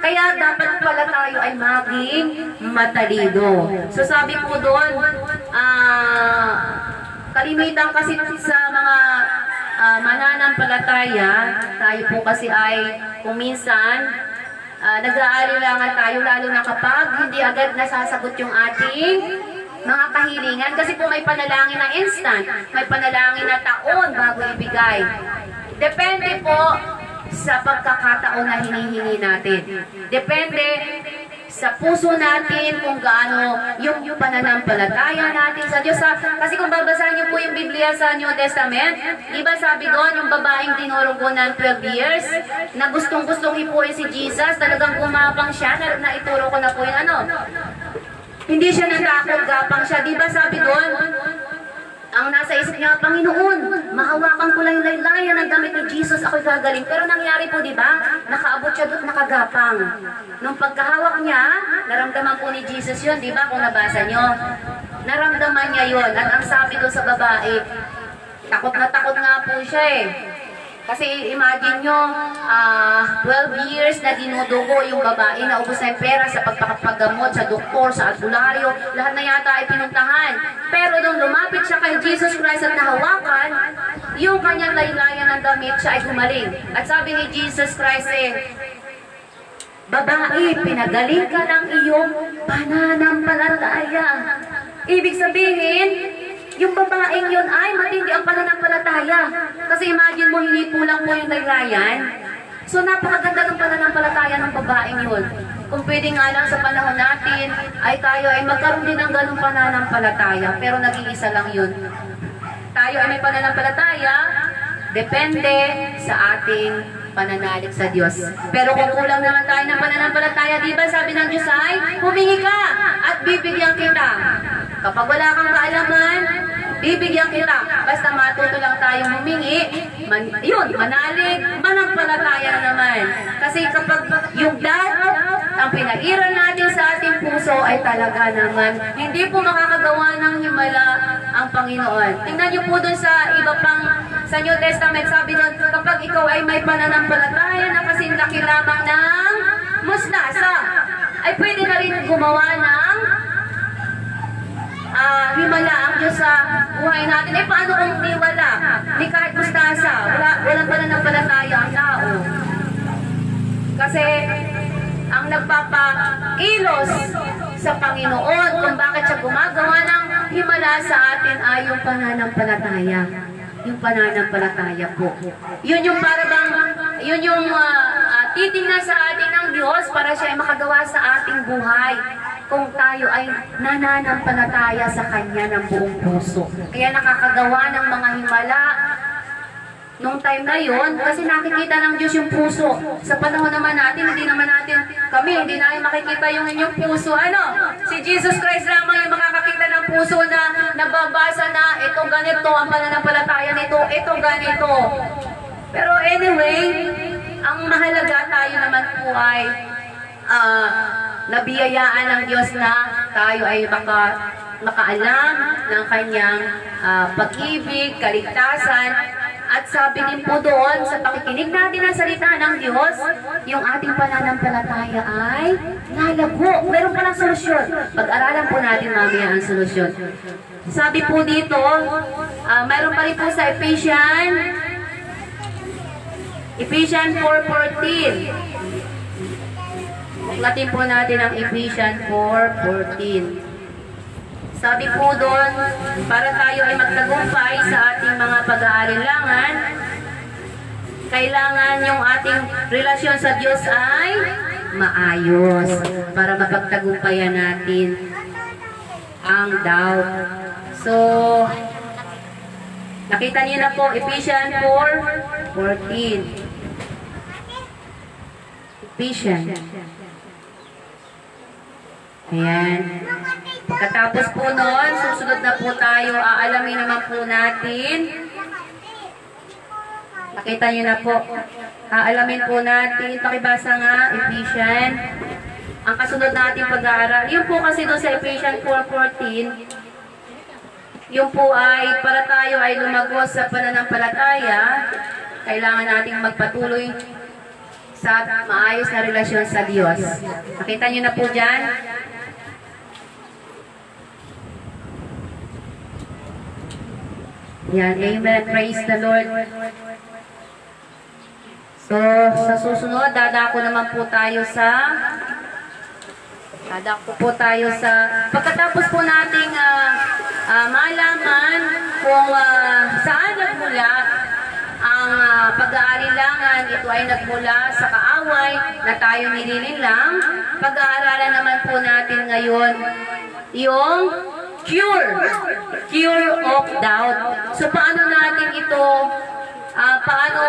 Kaya dapat pala tayo ay maging matalino. So sabi po doon, kalimitan kasi sa mga mananampalataya, tayo po kasi ay kung minsan nag-aalinlangan tayo, lalo na kapag hindi agad nasasagot yung ating mga kahilingan. Kasi po may panalangin na instant, may panalangin na taon bago ibigay. Depende po sa pagkakataon na hinihingi natin. Depende sa puso natin kung gaano yung pananampalataya natin sa Diyos. Kasi kung babasahin niyo po yung Biblia sa New Testament, diba sabi doon yung babaeng tinurong ko ng 12 years na gustong-gustong hipuin si Jesus, talagang gumapang siya na ituro ko na po yung hindi siya natakot, gapang siya. Diba sabi doon, ang nasa isip niya, Panginoon, mahawakan ko lang yung laylayan ng damit ni Jesus, ako'y gagaling. Pero nangyari po, diba? Nakaabot siya doon, nakagapang. Nung pagkahawak niya, naramdaman po ni Jesus yun, diba? Kung nabasa nyo, naramdaman niya yun. At ang sabi doon sa babae, takot na takot nga po siya eh. Kasi imagine nyo, 12 years na dinudugo yung babae, naubos na yung pera sa pagpapagamot, sa doktor, sa albularyo, lahat na yata ay pinuntahan. Pero nung lumapit siya kay Jesus Christ at nahawakan, yung kanyang laylayan ng damit, siya ay gumaling. At sabi ni Jesus Christ babae, pinagaling ka ng iyong pananampalataya. Ibig sabihin, yung babaeng yun ay matindi ang pananampalataya. Kasi imagine mo, hindi po lang po yung laylayan. So napakaganda ng pananampalataya ng babaeng yun. Kung pwede nga lang sa panahon natin, ay tayo ay magkaroon din ng ganong pananampalataya. Pero nag-iisa lang yun. Tayo ay may pananampalataya, depende sa ating pananalig sa Diyos. Pero kung kulang naman tayo ng pananampalataya, di ba sabi ng Diyos ay, humingi ka at bibigyan kita. Kapag wala kang kaalaman, bibigyan kita. Basta matuto lang tayong humingi, manalig, manampalataya naman. Kasi kapag yung doubt, ang pinag-iral natin sa ating puso ay talaga naman, hindi po makakagawa ng himala ang Panginoon. Tingnan niyo po doon sa iba pang, sa New Testament, sabi doon, kapag ikaw ay may pananampalataya na kasing laki lamang ng mustasa, ay pwede na rin gumawa ng himala ang Diyos sa buhay natin. Eh paano kung di wala? Di kahit mustasa, walang pananampalataya ang tao. Kasi ang nagpapakilos sa Panginoon kung bakit siya gumagawa ng himala sa atin ay yung pananampalataya. Yung pananampalataya po. Yun yung para bang, yun yung titingnan sa atin ng Diyos para siya ay makagawa sa ating buhay. Kung tayo ay nananampalataya sa Kanya ng buong puso. Kaya nakakagawa ng mga himala nung time na yon, kasi nakikita ng Diyos yung puso. Sa panahon naman natin, hindi namin makikita yung inyong puso. Si Jesus Christ lamang yung makakakita ng puso na nababasa na ito ganito, ang pananampalataya nito, ito ganito. Pero anyway, ang mahalaga tayo naman po ay nabiyayaan ng Diyos na tayo ay makaalam ng Kanyang pag-ibig, kaligtasan. At sabi din po doon, sa pakikinig natin ang salita ng Diyos, yung ating pananampalataya ay lalago. Meron pa ng solusyon. Pag-aralan po natin mamaya ang solusyon. Sabi po dito, meron pa rin po sa Ephesians 4:14. Buklatin po natin ang Ephesians 4:14. Sabi po doon, para tayo ay magtagumpay sa ating mga pag-aalinlangan, kailangan yung ating relasyon sa Diyos ay maayos para mapagtagumpayan natin ang doubt. So, Nakita niyo na po, Ephesians 4:14. Ephesians. Ayan. Pagkatapos po nun, susunod na po tayo, aalamin naman po natin. Nakita niyo na po. Aalamin po natin, pakibasa nga, Ephesians. Ang kasunod natin pag-aaral, yun po kasi doon sa Ephesians 4:14, yun po ay para tayo ay lumagos sa pananampalataya, kailangan nating magpatuloy sa maayos na relasyon sa Diyos. Nakita niyo na po dyan? Yan, amen. Praise the Lord. So, sa susunod, dadako naman po tayo sa pagkatapos po nating malaman kung saan nagmula ang pag-aalilangan. Ito ay nagmula sa kaaway na tayo nililinlang. Pag-aaralan naman po natin ngayon yung cure of doubt. So paano natin ito paano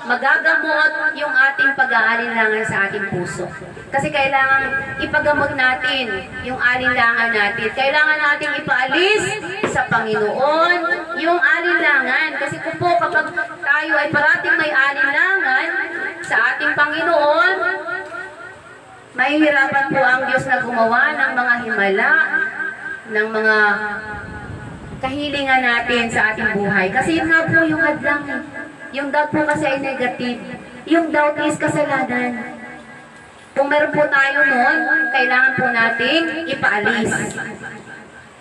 magagamot yung ating pag-aalinlangan sa ating puso. Kasi kailangan ipagamot natin yung alinlangan natin. Kailangan nating ipaalis sa Panginoon yung alinlangan. Kasi kung po kapag tayo ay parating may alinlangan sa ating Panginoon, mahihirapan po ang Diyos na gumawa ng mga himala, ng mga kahilingan natin sa ating buhay. Kasi yun nga po yung hadlang. Yung doubt po kasi ay negative. Yung doubt is kasalanan. Kung meron po tayo noon, kailangan po nating ipaalis.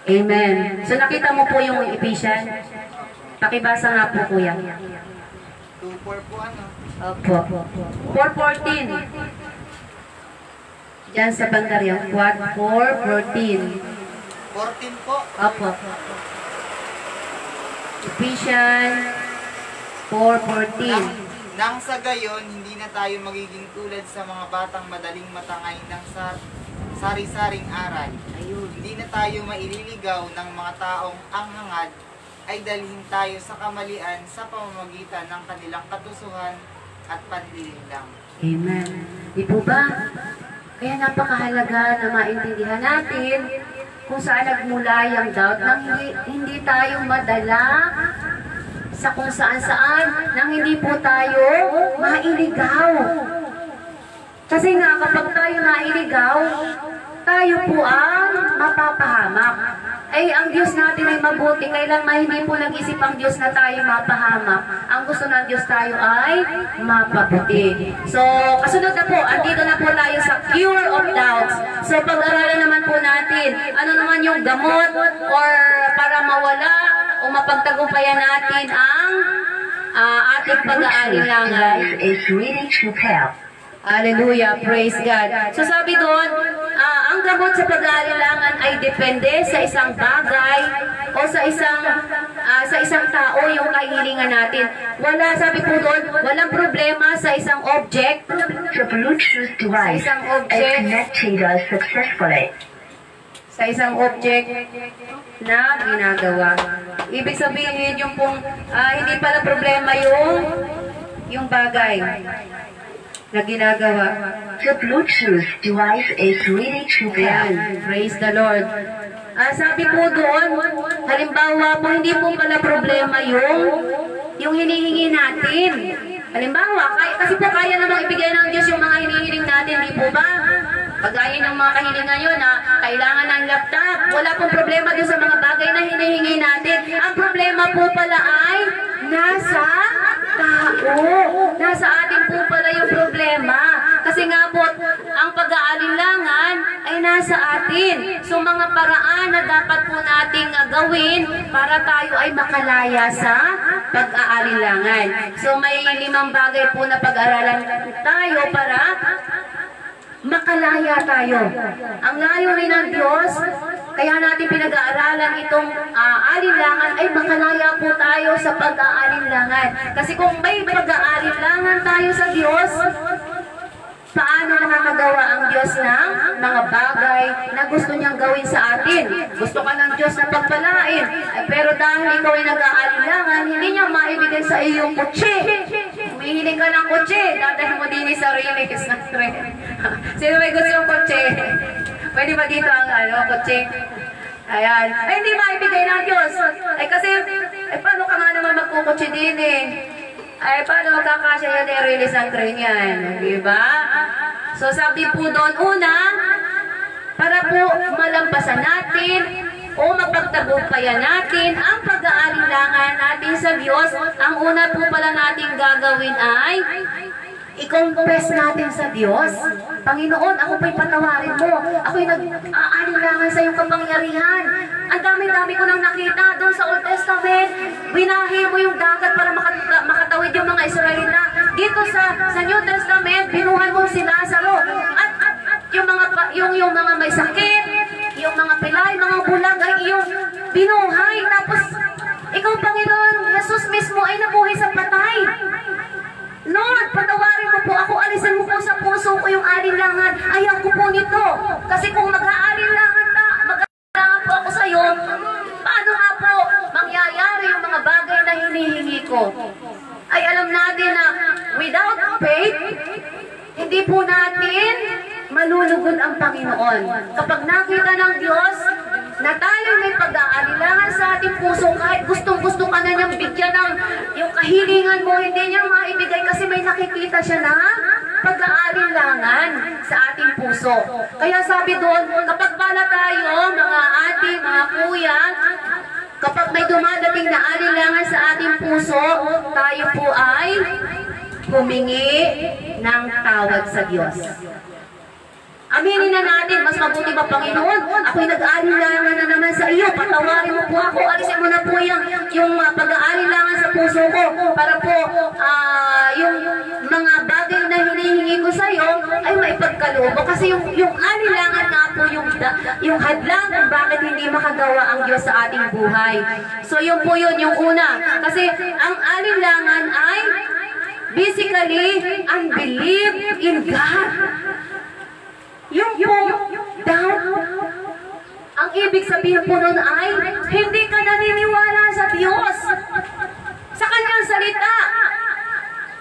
Amen. So nakita mo po yung Ephesians. Pakibasa nga po, kuya. 2:4 po ano? Opo. 4:14. Diyan sa bandarya. 4:14. 14 po. Opo. Ephesians 4:14. Nang sa gayon, hindi na tayo magiging tulad sa mga batang madaling matangay ng sari-saring aral. Ayun. Hindi na tayo maililigaw ng mga taong ang hangad ay dalhin tayo sa kamalian sa pamamagitan ng kanilang katusuhan at panlilinlang. Amen. Di po ba? Kaya napakahalaga na maintindihan natin kung saan nagmula yung doubt nang hindi tayo madala sa kung saan-saan, nang hindi po tayo mailigaw. Kasi nga, kapag tayo nailigaw, tayo po ang mapapahamak. Ay, ang Diyos natin ay mabuti, kailan hindi po nag-isip ang Diyos na tayo mapahamak. Ang gusto ng Diyos tayo ay mapabuti. So, kasunod na po, andito na po tayo sa cure of doubts. So, pag-aralan naman po natin, ano naman yung gamot or para mawala o mapagtagumpayan natin ang ating pag-aalinlangan. Hallelujah, praise God. So sabi doon, ang gamot sa pag-aalinlangan ay depende sa isang bagay o sa isang tao yung kahilingan natin. Sabi po doon, walang problema sa isang object. The Bluetooth device Isang is object. connected successfully. Sa isang object na ginagawa. Ibig sabihin yung pong hindi pala problema yung bagay na ginagawa. The Bluetooth device is ready to pair. Ayan, praise the Lord. Sabi po doon, halimbawa po hindi po pala problema yung hinihingi natin. Halimbawa, kasi po kaya namang ibigay ng Diyos yung mga hinihiling natin, di po ba? Pagaya ng mga kahilingan yun na kailangan ng laptop. Wala pong problema doon sa mga bagay na hinihingi natin. Ang problema po pala ay nasa tao. Nasa atin po pala yung problema. Kasi nga po, ang pag-aalinlangan ay nasa atin. So mga paraan na dapat po nating gawin para tayo ay makalaya sa pag-aalinlangan. So may 5 bagay po na pag-aralan tayo para makalaya tayo. Ang layunin ng Diyos, kaya natin pinag-aaralan itong alinlangan ay makalaya po tayo sa pag-aalinlangan. Kasi kung may pag-aalinlangan tayo sa Diyos, paano makakagawa ang Diyos ng mga bagay na gusto niyang gawin sa atin. Gusto ka ng Diyos na pagpalain, pero dahil ikaw ay nag-aalinlangan, hindi niya maibigay sa iyo yung kutsi. Humihiling ka ng kutsi, dadahin mo din sa sarili. Sino may gusto yung kutsi? Pwede ba dito ang kutsi? Ayan. Ay, hindi maibigay ng Diyos. Ay, kasi, paano ka nga naman magkukutsi din eh? Ay, paano magkakasya yan i-release ang train yan? Diba? So, sabi po doon, una, para po malampasan natin o mapagtagumpayan natin ang pag-aalinlangan natin sa Diyos, ang una po pala natin gagawin ay i-confess natin sa Diyos. Panginoon, ako po'y patawarin mo. Ako'y nag-aalinlangan sa iyong kapangyarihan. Ang dami-dami ko nang nakita doon sa Old Testament. Binahi mo yung dagat para makatawid yung mga Israelita. Dito sa New Testament, binuhan mo si Lazaro. At yung mga may sakit, yung mga pilay, mga bulag ay iyong binuhay. Tapos, ikaw, Panginoon, Jesus mismo ay nabuhay sa patay. Lord, patawarin mo po ako, alisin mo po sa puso ko yung alinlangan. Ayaw ko po nito. Kasi kung mag-aalinlangan po ako sa iyo, paano nga po mangyayari yung mga bagay na hinihingi ko? Ay alam natin na without faith, hindi po natin malulugod ang Panginoon. Kapag nakita ng Diyos na tayo may pag-aalilangan sa ating puso, kahit gustong-gusto ka na niyang bigyan ng yung kahilingan mo, hindi niya maibigay kasi may nakikita siya na pag-aalilangan sa ating puso. Kaya sabi doon, kapag pala tayo, mga ate, mga kuya, kapag may dumadating na alinlangan sa ating puso, tayo po ay humingi ng tawad sa Diyos. Aminin na natin, mas mabuti ba, Panginoon? Ako'y nag-aalilangan na naman sa iyo. Patawarin mo po ako. Alisin mo na po yung pag-aalilangan sa puso ko para po yung mga bagay na hinihingi ko sa iyo ay maipagkaloob. Kasi yung alilangan nga po yung hadlang kung bakit hindi makagawa ang Diyos sa ating buhay. So yun po yun, yung una. Kasi ang alilangan ay basically unbelief in God. Yung doubt, ang ibig sabihin po nun ay hindi ka naniniwala sa Diyos, sa Kanyang salita.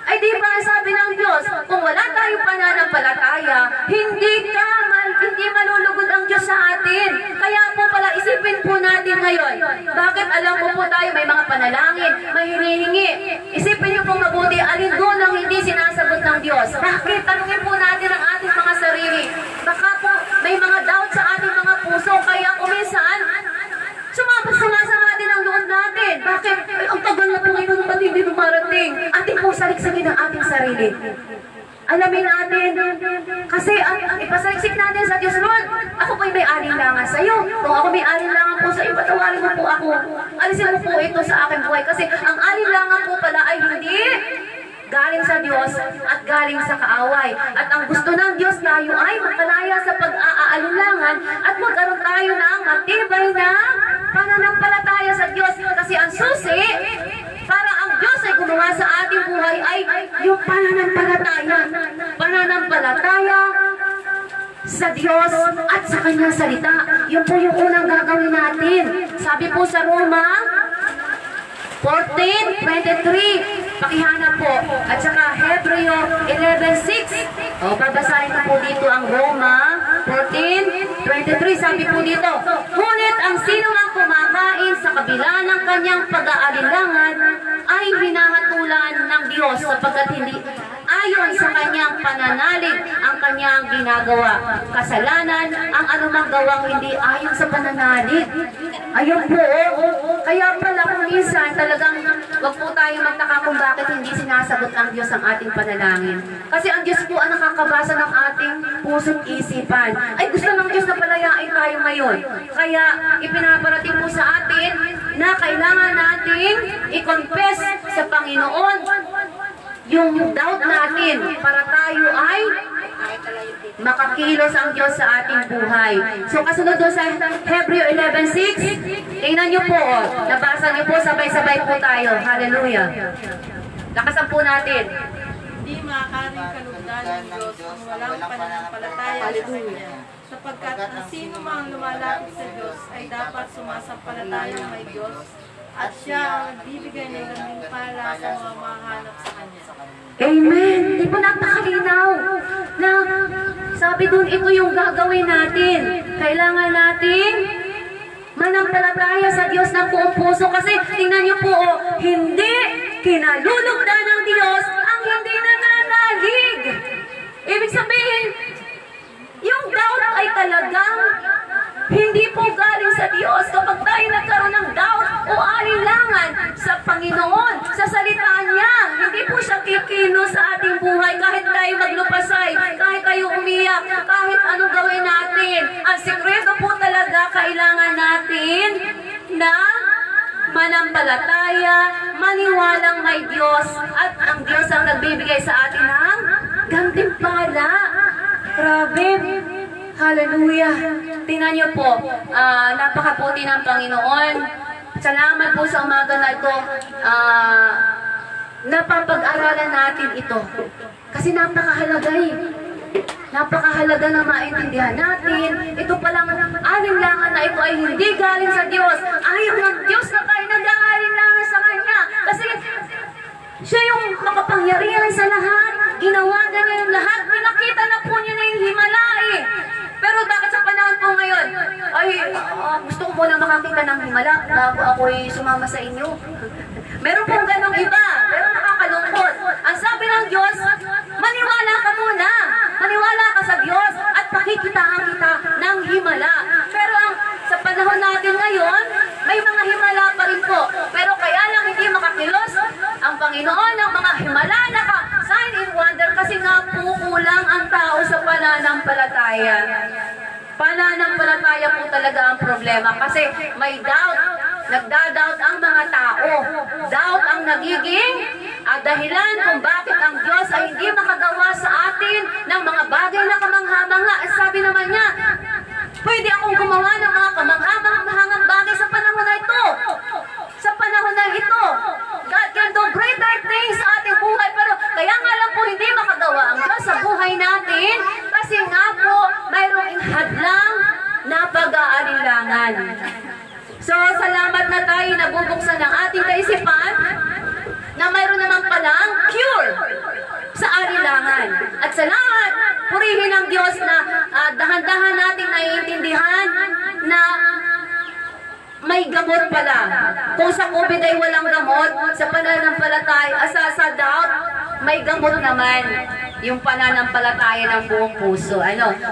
Ay di ba sabi ng Diyos, kung wala tayong pananampalataya, hindi malulugod ang Diyos sa atin. Kaya po pala isipin po natin ngayon, bakit alam mo po tayo may mga panalangin, may hinihingi. Isipin niyo po mabuti, alin doon ang hindi sinasagot ng Diyos. Bakit? Tanungin po natin ang ating mga sarili. Baka po may mga doubt sa ating mga puso, kaya kuminsan, sumasama din ang loob natin. Bakit? Ay, ang tagal na po ngayon ba't hindi dumarating? Ating po saliksagin ang ating sarili. Alamin natin, kasi ipasaliksik natin sa Diyos, Lord, ako po'y may alinlangan sa iyo. Kung ako may alinlangan po sa iyo, patawarin mo po ako. Alisin mo po ito sa aking buhay. Kasi ang alinlangan po pala ay hindi galing sa Diyos at galing sa kaaway. At ang gusto ng Diyos tayo ay makalaya sa pag-aalinlangan at magkaroon tayo ng matibay na pananampalataya sa Diyos. Kasi ang susi para ang Diyos ay gumawa sa ating buhay ay yung pananampalataya. Pananampalataya sa Diyos at sa Kanyang salita. Yun po yung unang gagawin natin. Sabi po sa Roma 14:23, pakihanap po. At saka Hebreo 11:6. Babasahin na po dito ang Roma 14:23. Sabi po dito, ngunit ang sino ang kumakain sa kabila ng kanyang pag-aalinlangan ay hinahatulan ng Diyos sapagkat hindi ayon sa kanyang pananalig ang kanyang ginagawa. Kasalanan ang anumang gawang hindi ayon sa pananalig. Ayun po, kaya pala kung minsan talagang wag po tayo magtaka kung bakit hindi sinasagot ng Diyos ang ating panalangin. Kasi ang Diyos po ang nakakabasa ng ating puso't isipan. Ay gusto ng Diyos na palayain tayo ngayon. Kaya ipinaparating po sa atin na kailangan nating i-confess sa Panginoon yung doubt natin para tayo ay makakilos ang Diyos sa ating buhay. So kasunod doon sa Hebreo 11:6, tingnan nyo po, nabasa nyo po, sabay-sabay po tayo. Hallelujah. Lakasan po natin. hindi maaaring kalugdan ng Diyos ang walang pananampalataya sa Kanya. Sapagkat ang sino mang lumalapit sa Diyos ay dapat sumasampalatayang may Diyos at siya ang nagbibigay ng gantimpala sa mga mahanap sa Kanya. Amen. Di ba napakalinaw na sabi dun, ito yung gagawin natin. Kailangan natin manampalataya sa Diyos ng buong puso. Kasi tingnan niyo po, hindi kinalulugdan ng Diyos ang hindi nananalig. Ibig sabihin, yung doubt ay talagang hindi po galing sa Diyos. Kapag tayo nagkaroon ng doubt o alinlangan sa Panginoon, sa salita niya, hindi po siya kikino sa ating buhay kahit tayo maglupasay, kahit tayo umiyak, kahit anong gawin natin. Ang sikreto po talaga, kailangan natin na manampalataya, maniwalang may Diyos, at ang Diyos ang nagbibigay sa atin ng gantimpala. Grabe. Hallelujah. Tingnan niyo po, napakaputi ng Panginoon. Salamat po sa umaga na ito. Napapag-aralan natin ito. Kasi napakahalaga eh. Napakahalaga na maintindihan natin. Ito palang alinlangan na ito ay hindi galing sa Diyos. Ayaw ng Diyos na tayo nag-aalinlangan sa Kanya. Kasi siya yung makapangyarihan sa lahat. Ginawa na niya yung lahat. Pinakita na po niya na yung himala eh. Pero bakit sa panahon po ngayon, ay gusto ko muna makakita ng himala bago ako'y sumama sa inyo. Meron pong ganong iba, pero nakakalungkot. Ang sabi ng Diyos, maniwala ka muna. Maniwala ka sa Diyos at pakikitaan kita ng himala. Pero sa panahon natin ngayon, may mga himala pa rin po. Pero kaya lang hindi makakilos ang Panginoon ng mga himala na sign and wonder kasi nga po kulang ang tao sa pananampalataya. Pananampalataya po talaga ang problema kasi may doubt. Nagda-doubt ang mga tao. Doubt ang nagiging dahilan kung bakit ang Diyos ay hindi makagawa sa atin ng mga bagay na kamangha-mangha. Sabi naman niya, pwede akong gumawa ng mga kamangha-manghang bagay sa panahon na ito. Sa panahon na ito. God can do greater things sa ating buhay. Pero kaya nga lang po hindi makagawa ang Diyos sa buhay natin. Kasi nga po, mayroong hadlang na pag-aalinlangan. So, salamat na tayo nabubuksan ng ating kaisipan na mayroon naman palang cure sa alinlangan. At salamat, purihin ng Diyos na dahan-dahan nating naiintindihan na may gamot pala. Kung sa COVID ay walang gamot, sa pananampalataya, sa doubt, may gamot naman. Yung pananampalataya ng buong puso.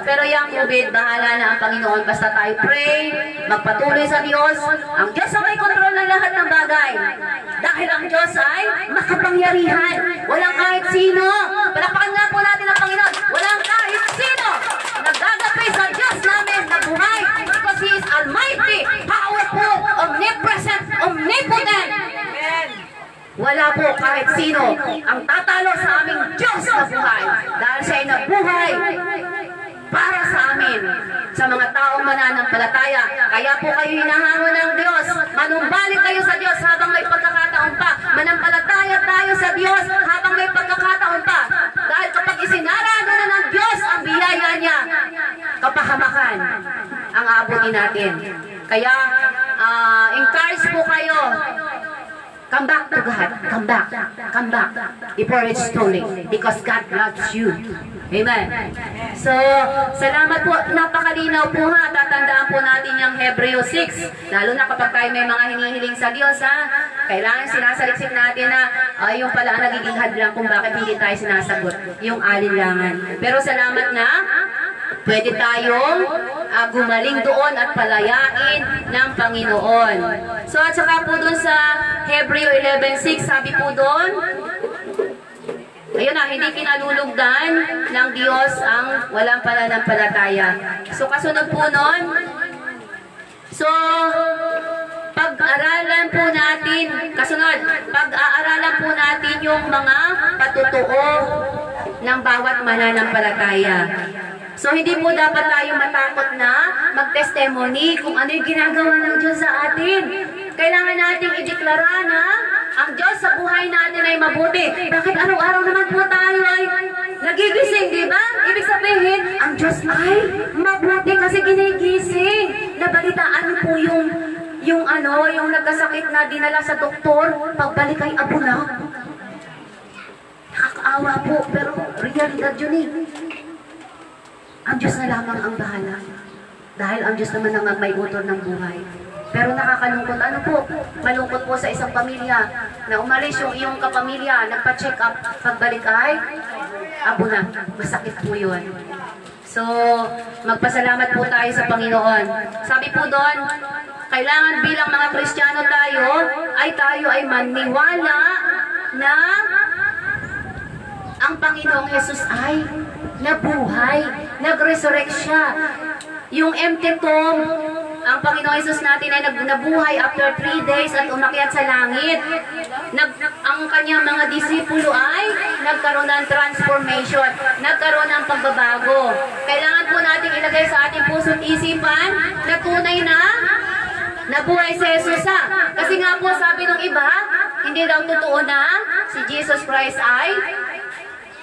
Pero yung COVID, bahala na ang Panginoon. Basta tayo pray, magpatuloy sa Diyos. Ang Diyos ang may kontrol ng lahat ng bagay. Dahil ang Diyos ay makapangyarihan. Walang kahit sino. Palakpakan nga po natin ang Panginoon. Walang kahit sino nagagapay sa Diyos namin na buhay. Because He is Almighty, powerful, omnipresent, omnipotent. Amen. Wala po kahit sino ang tatalo sa aming Diyos na buhay. Dahil siya ay nabuhay para sa amin, sa mga taong mananampalataya. Kaya po kayo hinahangon ng Diyos. Manumbalik kayo sa Diyos habang may pagkakataon pa. Manampalataya tayo sa Diyos habang may pagkakataon pa. Dahil kapag isinarado na ng Diyos ang biyaya niya, kapahamakan ang aabutin natin. Kaya, encourage po kayo. Come back to God. Come back. Come back. Before it's too late. Because God loves you. Amen. So, salamat po. Napakalinaw po ha. Tatandaan po natin yung Hebreo 6. Lalo na kapag tayo may mga hinihiling sa Diyos ha. Kailangan sinasaliksik natin na yung pala ang nagiging hadlang kung bakit hindi tayo sinasagot. Yung alinlangan. Pero salamat na. Pwede tayong gumaling doon at palayain ng Panginoon. So at saka po doon sa Hebreo 11:6, sabi po doon, ayun na, hindi kinalulugdan ng Diyos ang walang pananampalataya. So kasunod po noon, so pag-aralan po natin, kasunod, pag-aaralan po natin yung mga patutuo ng bawat mananampalataya. So, hindi po dapat tayo matakot na mag-testimony kung ano yung ginagawa ng Diyos sa atin. Kailangan nating ideklara na ang Diyos sa buhay natin ay mabuti. Bakit araw-araw naman po tayo ay nagigising, di ba? Ibig sabihin, ang Diyos ay mabuti kasi ginigising. Nabalitaan po yung nagkasakit na dinala sa doktor, pagbalik ay abo na. Nakakaawa po, pero realidad yun eh. Ang Diyos na lamang ang bahala. Dahil ang Diyos naman ang may utol ng buhay. Pero nakakalungkot, ano po? Malungkot po sa isang pamilya na umalis yung iyong kapamilya, nagpa-check up, pagbalik ay abo na. Masakit po yun. So, magpasalamat po tayo sa Panginoon. Sabi po doon, kailangan bilang mga Kristiyano tayo ay maniwala na ang Panginoong Jesus ay nabuhay, nag-resurrect siya. Yung empty tomb, ang Panginoong Jesus natin ay nabuhay after 3 days at umakyat sa langit. Ang kanyang mga disipulo ay nagkaroon ng transformation, nagkaroon ng pagbabago. Kailangan po natin ilagay sa ating puso at isipan na tunay na nabuhay si Jesus. Kasi nga po sabi ng iba, hindi daw totoo na si Jesus Christ ay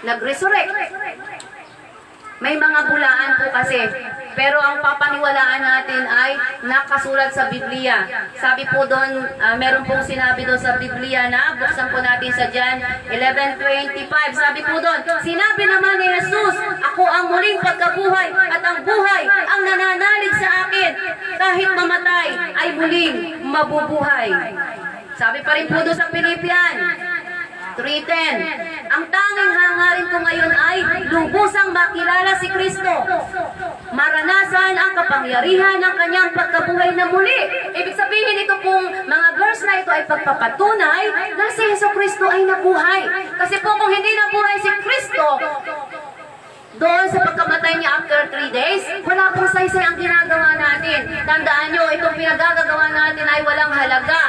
nag-resurrect. May mga bulaan po kasi. Pero ang papaniwalaan natin ay nakasulat sa Biblia. Sabi po doon, meron pong sinabi doon sa Biblia na, buksan po natin sa John 11:25. Sabi po doon, sinabi naman ni Jesus, ako ang muling pagkabuhay at ang buhay ang nananalig sa akin. Kahit mamatay ay muling mabubuhay. Sabi pa rin po doon sa Philippians 3:10. Ang tanging hangarin ko ngayon ay lubusang makilala si Kristo. Maranasan ang kapangyarihan ng kanyang pagkabuhay na muli. Ibig sabihin ito pong mga verse na ito ay pagpapatunay na si Jesucristo ay nabuhay. Kasi po kung hindi nabuhay si Kristo, doon sa pagkamatay niya after 3 days, wala pong saysay ang ginagawa natin. Tandaan nyo, itong pinagagawa natin ay walang halaga.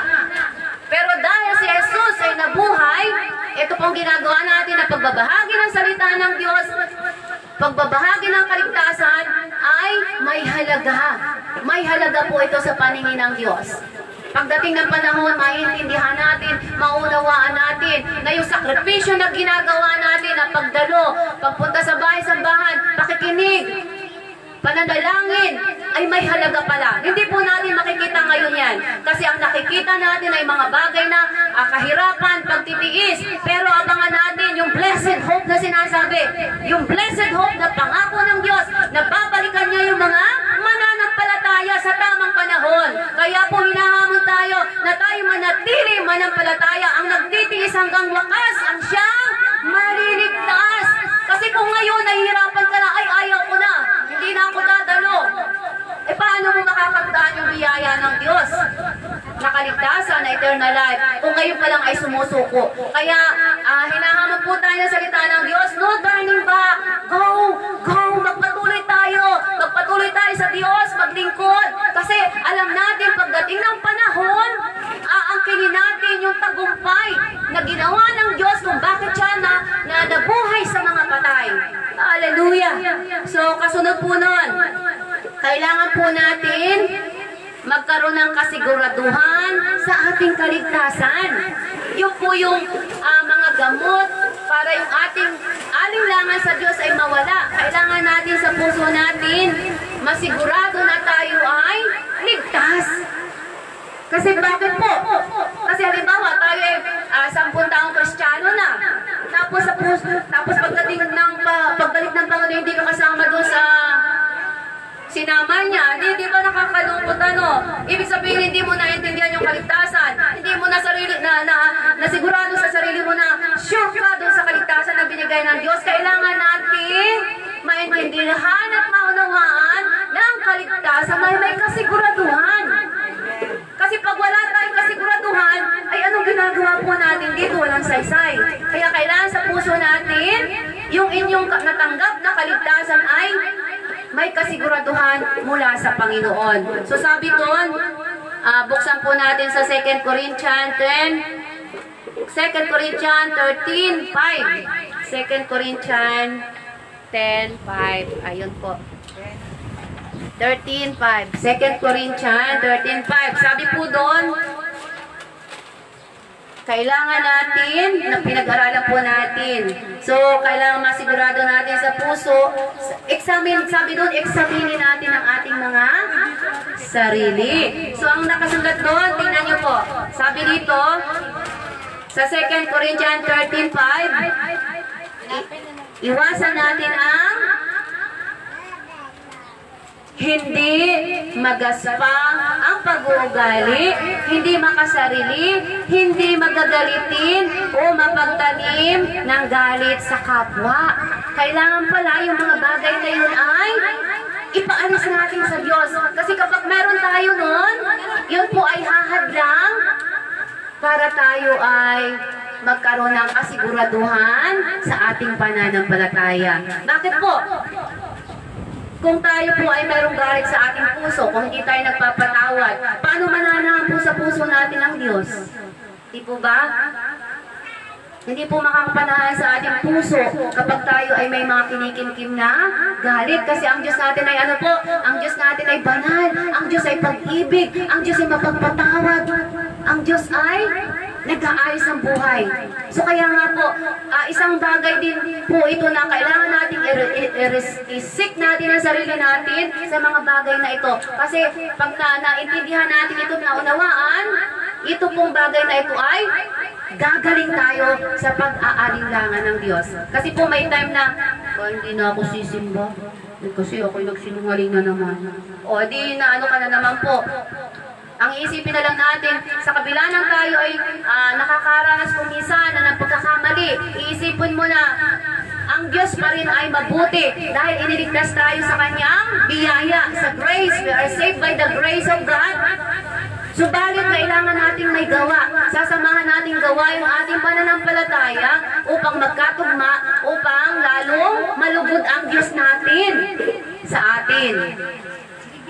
Pero dahil si Jesus ay nabuhay, ito pong ginagawa natin na pagbabahagi ng salita ng Diyos, pagbabahagi ng kaligtasan ay may halaga. May halaga po ito sa paningin ng Diyos. Pagdating ng panahon, maintindihan natin, maunawaan natin na yung sakripisyo na ginagawa natin na pagdalo, pagpunta sa bahay-sambahan, pakikinig, pananalangin ay may halaga pala. Hindi po natin makikita ngayon yan. Kasi ang nakikita natin ay mga bagay na kahirapan, pagtitiis. Pero abangan natin yung blessed hope na sinasabi. Yung blessed hope na pangako ng Diyos na babalikan niya yung mga mananampalataya sa tamang panahon. Kaya po hinahamon tayo na tayo manatili manampalataya. Ang nagtitiis hanggang wakas ang siyang maliligtas. Kasi kung ngayon nahihirapan ka na, ay ayaw ko na, hindi na ako dadalo. Paano mo makakagdaan yung biyaya ng Diyos? Nakaligtasan na eternal life. Kung ngayon pa lang ay sumusuko. Kaya hinahamon po tayo ng salita ng Diyos. No turning back. Go! Go! Magpatuloy tayo. Magpatuloy tayo sa Diyos. Maglingkod. Kasi alam natin pagdating ng panahon, aangkinin natin yung tagumpay na ginawa ng Diyos kung bakit siya na nabuhay sa mga patay. Hallelujah! So kasunod po nun, kailangan po natin magkaroon ng kasiguraduhan sa ating kaligtasan. Yun po yung mga gamot para yung ating alinlangan sa Diyos ay mawala. Kailangan natin sa puso natin masigurado na tayo ay ligtas. Kasi bakit po? Kasi halimbawa tayo ay 10 taong Kristiyano na. Tapos pagdating ng pagbalik ng Panginoon, hindi ka kasama doon sa sinama niya. Di ba nakakalungkot ano? Ibig sabihin hindi mo naintindihan yung kaligtasan. Hindi mo na nasigurado sa sarili mo na sure ka doon sa kaligtasan na binigay ng Diyos. Kailangan natin maintindihan at maunawaan ng kaligtasan na may kasiguraduhan. Kasi pag wala tayong kasiguraduhan, ay anong ginagawa po natin dito? Walang saysay. Kaya kailangan sa puso natin, yung inyong natanggap na kaligtasan ay may kasiguraduhan mula sa Panginoon. So sabi doon, buksan po natin sa 2 Corinthians 13:5. 2 Corinthians 10:5. Ayun po. 13:5. 2 Corinthians 13:5. Sabi po doon, kailangan natin, na pinag-aralan po natin. So, kailangan masigurado natin sa puso. Sabi doon, examinin natin ang ating mga sarili. So, ang nakasulat doon, tingnan nyo po. Sabi dito, sa 2 Corinthians 13:5, iwasan natin ang hindi magaspang ang pag-uugali, hindi makasarili, hindi magagalitin o mapagtanim ng galit sa kapwa. Kailangan pala yung mga bagay na yun ay ipaalis natin sa Diyos. Kasi kapag meron tayo nun, yun po ay hahadlang para tayo ay magkaroon ng kasiguraduhan sa ating pananampalataya. Bakit po? Kung tayo po ay mayroong galit sa ating puso, kung hindi tayo nagpapatawad, paano mananahan po sa puso natin ang Diyos? Di po ba? Hindi po makakapanahan sa ating puso kapag tayo ay may mga kinikimkim na galit. Kasi ang Diyos natin ay ano po? Ang Diyos natin ay banal. Ang Diyos ay pag-ibig. Ang Diyos ay mapagpatawad. Ang Diyos ay nag-aayos ng buhay. So kaya nga po, isang bagay din po ito na kailangan natin i-seek natin ang sarili natin sa mga bagay na ito. Kasi pag naintindihan natin ito, naunawaan, ito pong bagay na ito ay gagaling tayo sa pag-aalinlangan ng Diyos. Kasi po may time na, hindi na ako sisimba. Kasi ako'y nagsinungaling na naman. O di na ano ka na naman po. Ang iisipin na lang natin, sa kabila ng tayo ay nakakaranas kuminsan na ng pagkakamali, iisipin mo na, ang Diyos pa rin ay mabuti dahil iniligtas tayo sa Kanyang biyaya, sa grace. We are saved by the grace of God. Subalit kailangan nating may gawa. Sasamahan nating gawa yung ating pananampalataya upang magkatugma, upang lalong malugod ang Diyos natin sa atin.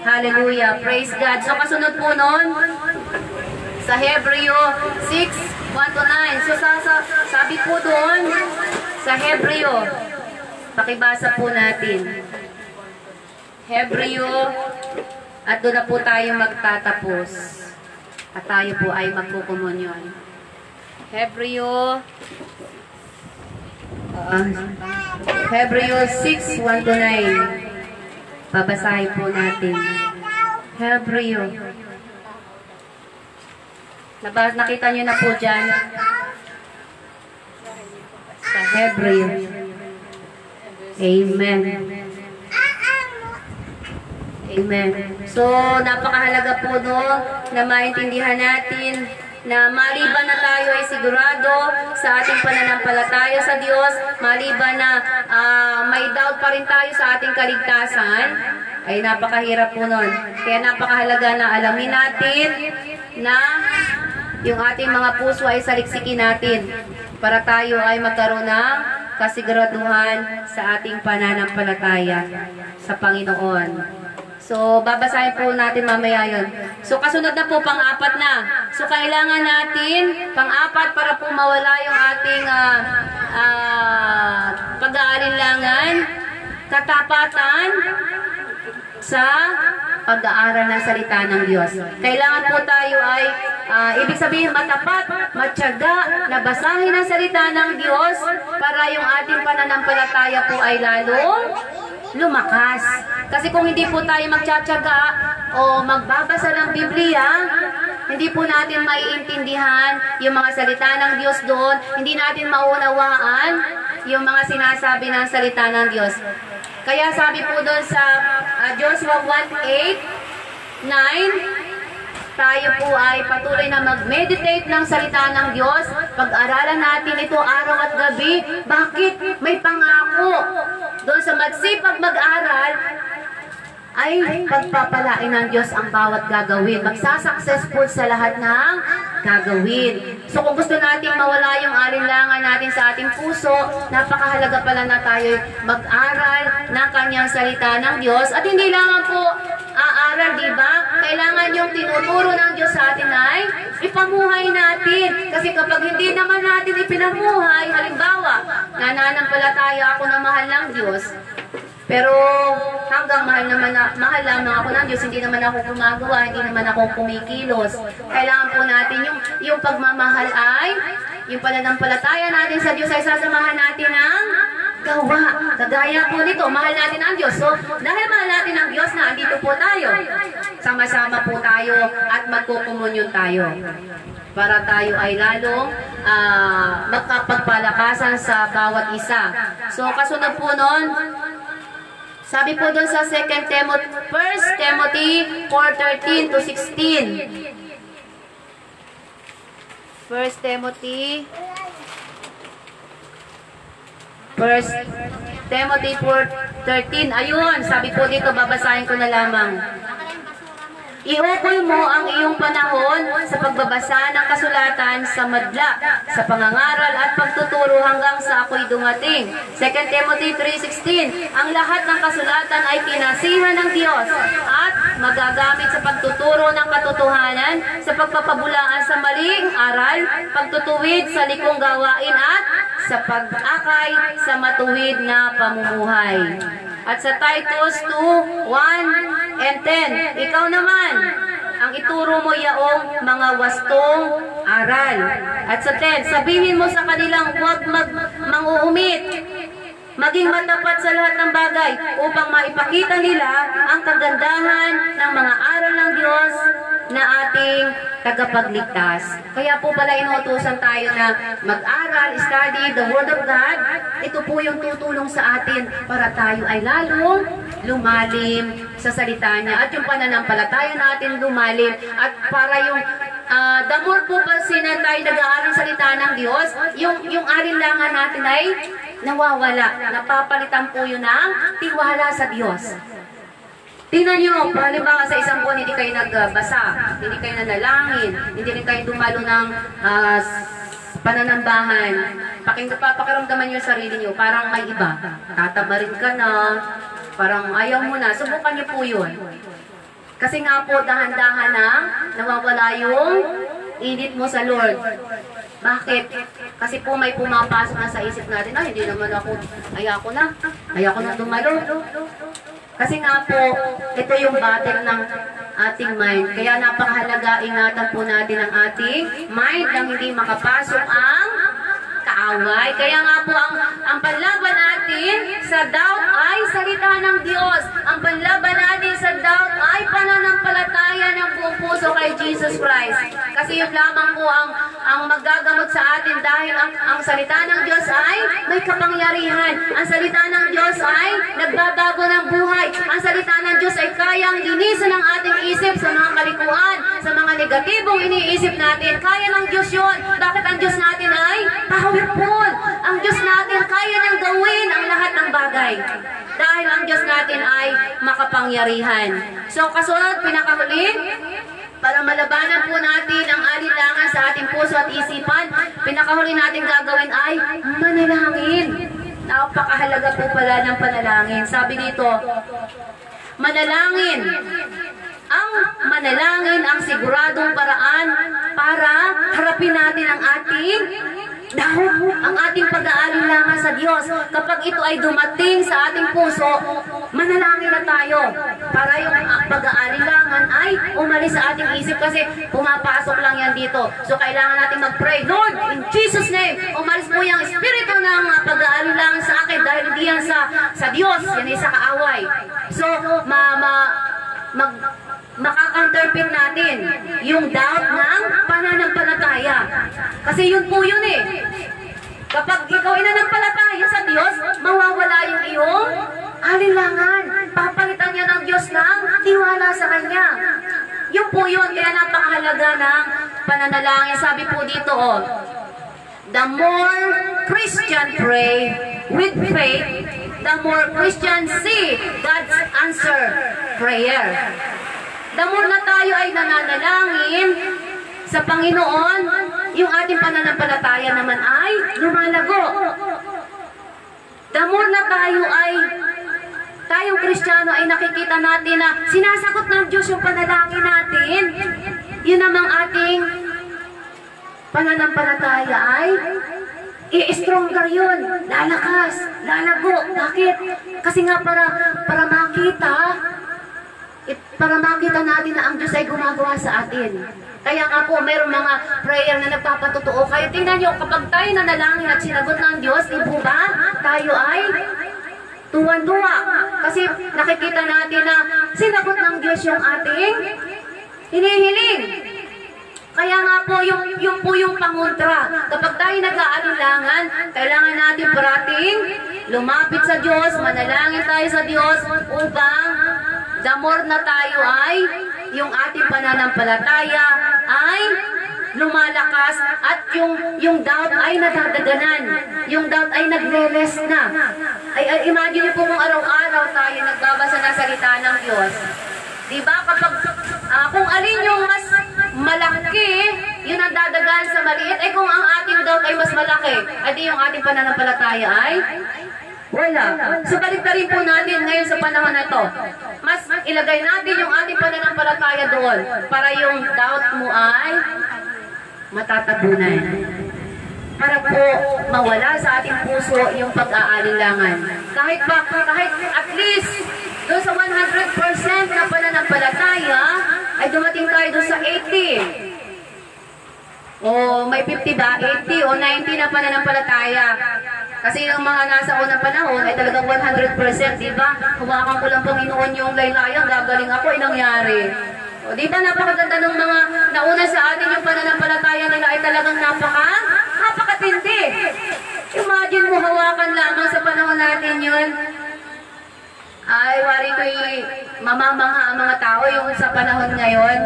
Hallelujah. Praise God. So kasunod po nun, sa Hebreo 6:1-9. So sabi po doon, sa Hebreo, pakibasa po natin. Hebreo, at doon na po tayo magtatapos. At tayo po ay magkukumunyon. Hebreo 6:1-9. Babasahin po natin. Hebreo. Nakita nyo na po dyan. Sa Hebreo. Amen. Amen. So, napakahalaga po doon na maintindihan natin na maliban na tayo ay sigurado sa ating pananampalataya sa Diyos, maliban na may doubt pa rin tayo sa ating kaligtasan, ay napakahirap po nun. Kaya napakahalaga na alamin natin na yung ating mga puso ay saliksikin natin para tayo ay magkaroon ng kasiguraduhan sa ating pananampalataya sa Panginoon. So, babasahin po natin mamaya yun. So, kasunod na po, pang-apat na. So, kailangan natin, pang-apat, para po mawala yung ating pag-aalinlangan, katapatan sa pag-aaral ng salita ng Diyos. Kailangan po tayo ay, ibig sabihin, matapat, matyaga, na basahin ang salita ng Diyos para yung ating pananampalataya po ay lalong lumakas. Kasi kung hindi po tayo magtsatsaga o magbabasa ng Biblia, hindi po natin maiintindihan yung mga salita ng Diyos doon, hindi natin maunawaan yung mga sinasabi ng salita ng Diyos. Kaya sabi po doon sa Joshua 1:8-9, tayo po ay patuloy na mag-meditate ng salita ng Diyos. Pag-aralan natin ito araw at gabi. Bakit? May pangako. Doon sa magsipag mag-aral, ay pagpapalain ng Diyos ang bawat gagawin. Magsasuccessful sa lahat ng gagawin. So kung gusto nating mawala yung alinlangan natin sa ating puso, napakahalaga pala na tayo mag-aral ng kanyang salita ng Diyos. At hindi lang po aaral, di ba? Kailangan yung tinuturo ng Diyos sa atin ay ipamuhay natin. Kasi kapag hindi naman natin ipinamuhay, halimbawa, nananampalataya ako na mahal ng Diyos, Pero hanggang mahal lamang ako ng Diyos, hindi naman ako gumagawa, hindi naman ako kumikilos. Kailangan po natin yung pagmamahal ay, yung pananampalataya natin sa Diyos ay sasamahan natin ng gawa. Kagaya po nito, mahal natin ang Diyos. So, dahil mahal natin ang Diyos, na andito po tayo. Sama-sama po tayo at magkukumunyon tayo. Para tayo ay lalong magkapagpalakasan sa bawat isa. So, kasunod po nun, sabi po doon sa 1 Timothy 4:13 to 16. 1 Timothy 4:13. Ayun, sabi po dito, babasahin ko na lamang. Iukol mo ang iyong panahon sa pagbabasa ng kasulatan sa madla, sa pangangaral at pagtuturo hanggang sa ako'y dumating. 2 Timothy 3:16. Ang lahat ng kasulatan ay kinasihan ng Diyos at magagamit sa pagtuturo ng katotohanan, sa pagpapabulaan sa maling aral, pagtutuwid sa likong gawain at sa pag-akay sa matuwid na pamumuhay. At sa Titus 2:1 and 10, ikaw naman, ang ituro mo yaong mga wastong aral. At sa 10, sabihin mo sa kanilang huwag manguumit, maging matapat sa lahat ng bagay upang maipakita nila ang kagandahan ng mga aral ng Diyos na ating tagapagligtas. Kaya po pala inuutusan tayo na mag-aral, study the Word of God. Ito po yung tutulong sa atin para tayo ay lalong lumalim sa salita niya at yung pananampalataya natin lumalim at para yung the more po kasi na tayo nag-aaral ng salita ng Diyos, yung alinlangan natin ay nawawala. Napapalitan po yun ng tiwala sa Diyos. Tingnan nyo, halimbawa sa isang buwan hindi kayo nagbasa, hindi kayo nanalangin, hindi rin kayo dumalo ng pananambahan. Pakiramdaman nyo yung sarili nyo, parang may iba. Tatabarin ka na, parang ayaw mo na. Subukan nyo po yun. Kasi nga po, dahan-dahan na nawawala yung init mo sa Lord. Bakit? Kasi po may pumapasok na sa isip natin, hindi naman ako, ayoko na dumalo. Kasi nga po, ito yung battle ng ating mind. Kaya napakahalaga, ingatan po natin ang ating mind nang hindi makapasok ang kaaway. Kaya nga po, ang panlaban natin sa doubt ay salita ng Diyos. Ang panlaban natin sa doubt ay pananampalataya ng buong puso kay Jesus Christ. Kasi yun lamang po ang maggagamot sa atin dahil ang salita ng Diyos ay may kapangyarihan. Ang salita ng Diyos ay nagbabago ng buhay. Ang salita ng Diyos ay kayang linisan ang ating isip sa mga kalikuan, sa mga negatibong iniisip natin. Kaya ng Diyos yun. Bakit ang Diyos natin ay powerful? Ang Diyos natin kaya niyang gawin ang lahat ng bagay. Dahil ang Diyos natin ay makapangyarihan. So kasunod, pinakahuli, para malabanan po natin ang alinlangan sa ating puso at isipan, pinakahuli natin gagawin ay manalangin. Napakahalaga po pala ng panalangin. Sabi dito, manalangin. Ang manalangin ang siguradong paraan para harapin natin ang ating ang ating pag-aalinlangan sa Diyos. Kapag ito ay dumating sa ating puso, manalangin na tayo para yung pag-aalinlangan ay umalis sa ating isip kasi pumapasok lang yan dito. So kailangan natin mag-pray, Lord, in Jesus' name, umalis po yung espiritu ng pag-aalinlangan sa akin dahil hindi yan sa Diyos, yan ay sa kaaway. So, makakanterpit natin yung doubt ng pananampalataya. Kasi yun po yun eh. Kapag ikaw inanampalataya sa Diyos, mawawala yung iyong alinlangan. Papalitan niya ng Diyos ng tiwala sa Kanya. Yun po yun. Kaya napakahalaga ng pananalangin. Sabi po dito, the more Christian pray with faith, the more Christians see God's answer prayer. The more na tayo ay nananalangin sa Panginoon, yung ating pananampalataya naman ay lumalago. The more na tayong Kristiyano ay nakikita natin na sinasagot ng Diyos yung panalangin natin, yun namang ating pananampalataya ay i-stronger yun, lalakas, lalago. Bakit? Kasi nga para makita natin na ang Diyos ay gumagawa sa atin. Kaya nga po, mayroong mga prayer na nagpapatotoo. Kaya tingnan nyo, kapag tayo nanalangin at sinagot ng Diyos, di po ba? Tayo ay tuwan-tuwa. Kasi nakikita natin na sinagot ng Diyos yung ating hinihiling. Kaya nga po, yung po yung pangontra. Kapag tayo nag-aalinlangan, kailangan natin parating lumapit sa Diyos, manalangin tayo sa Diyos upang the more na tayo ay yung ating pananampalataya ay lumalakas at yung doubt ay nadadaganan. Yung doubt ay nagre-rest na. Ay imagine niyo po kung araw-araw tayo nagbabasa ng salita ng Diyos. Diba? Kapag kung alin yung mas malaki, yun ang dadagan sa maliit. Eh kung ang ating doubt ay mas malaki, adi yung ating pananampalataya ay wala. So balik na rin po natin ngayon sa panahon na to. Mas ilagay natin yung ating pananampalataya doon para yung doubt mo ay matatabunan. Para po mawala sa ating puso yung pag-aalinlangan. Kahit at least doon sa 100% na pananampalataya ay dumating tayo doon sa 80. O may 50 ba? 80 o 90 na pananampalataya. Kasi yung mga nasa unang panahon ay talagang 100%, di ba? Hawakan ko lang Panginoon yung laylayan, gagaling ako, nangyari. O di ba napakaganda ng mga nauna sa atin yung pananampalataya nila ay talagang napakatindi. Imagine mo hawakan lamang sa panahon natin yun. Ay, wari ko'y mamamangha ang mga tao yung sa panahon ngayon.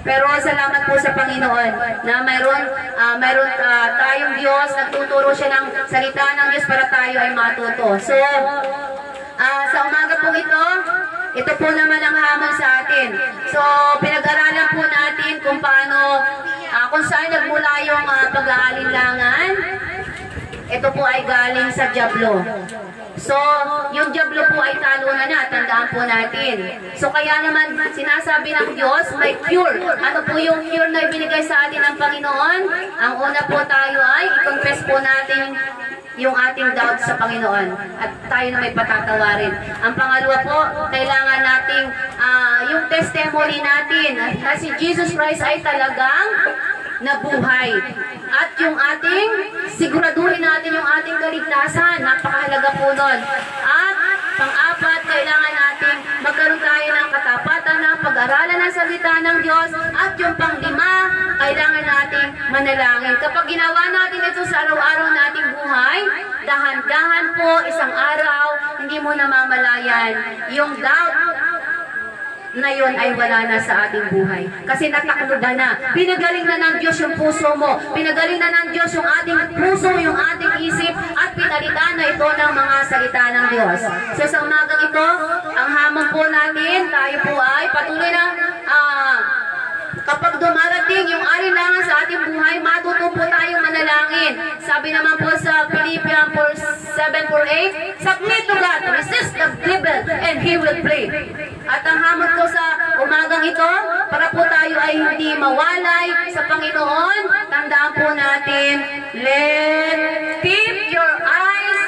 Pero salamat po sa Panginoon na mayroon tayong Diyos, nagtuturo siya ng salita ng Diyos para tayo ay matuto. So, sa umaga po ito po naman ang hamon sa atin. So, pinag-aralan po natin kung paano, kung saan nagmula yung pag-aalinlangan. Ito po ay galing sa dyablo. So, yung dyablo po ay talunan na, tandaan po natin. So, kaya naman sinasabi ng Diyos, may cure. Ano po yung cure na ibinigay sa atin ng Panginoon? Ang una po tayo ay i-confess po natin yung ating doubt sa Panginoon at tayo na may patatawarin. Ang pangalawa po, kailangan nating yung testimony natin na si Jesus Christ ay talagang nabuhay. At yung ating, siguraduhin natin yung ating kaligtasan. Napakahalaga po nun. At pang-apat, kailangan natin magkaroon tayo ng katapatan ng pag-aralan ng salita ng Diyos. At yung pang-lima, kailangan nating manalangin. Kapag ginawa natin ito sa araw-araw nating buhay, dahan-dahan po, isang araw, hindi mo namamalayan yung doubt na yun ay wala na sa ating buhay. Kasi natakluban na. Pinagaling na ng Diyos yung puso mo. Pinagaling na ng Diyos yung ating puso, yung ating isip, at pinalitan na ito ng mga salita ng Diyos. So sa umagang ito, ang hamon po natin, tayo po ay patuloy na kapag dumarating yung alinlangan sa ating buhay, matuto po tayong manalangin. Sabi naman po sa Philippians 7:8, submit to God, resist the devil, and he will flee. At ang hamon ko sa umagang ito, para po tayo ay hindi mawalay sa Panginoon, tandaan po natin, keep your eyes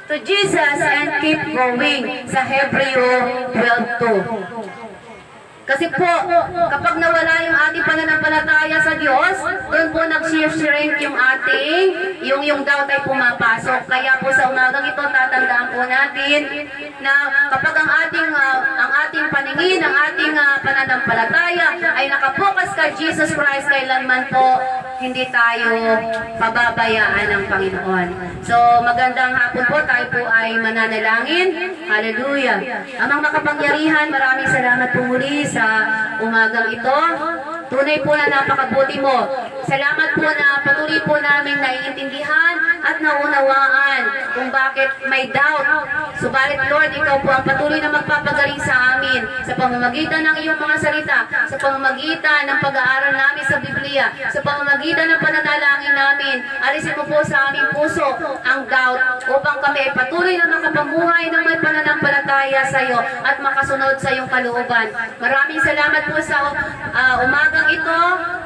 to Jesus and keep going sa Hebreo 12:2. Kasi po, kapag nawala yung ating pananampalataya sa Diyos, doon po nag-shrink yung ating, yung doubt ay pumapasok. Kaya po sa umagang ito, tatandaan po natin na kapag ang ating paningin, ang ating pananampalataya ay nakapokus kay Jesus Christ, kailanman po hindi tayo pababayaan ng Panginoon. So, magandang hapon po, tayo po ay mananalangin. Hallelujah. Amang makapangyarihan, maraming salamat po muli sa umagang ito. Tunay po na napakabuti mo. Salamat po na patuloy po namin naiintindihan at naunawaan kung bakit may doubt. Subalit Lord, ikaw po ang patuloy na magpapagaling sa amin sa pamamagitan ng iyong mga salita, sa pamamagitan ng pag-aaral namin sa Biblia, sa pamamagitan ng pananalangin namin. Alisin mo po sa aming puso ang doubt upang kami ay patuloy na makapamuhay ng may pananampalataya sa iyo at makasunod sa iyong kalooban. Maraming salamat po sa umagang ito.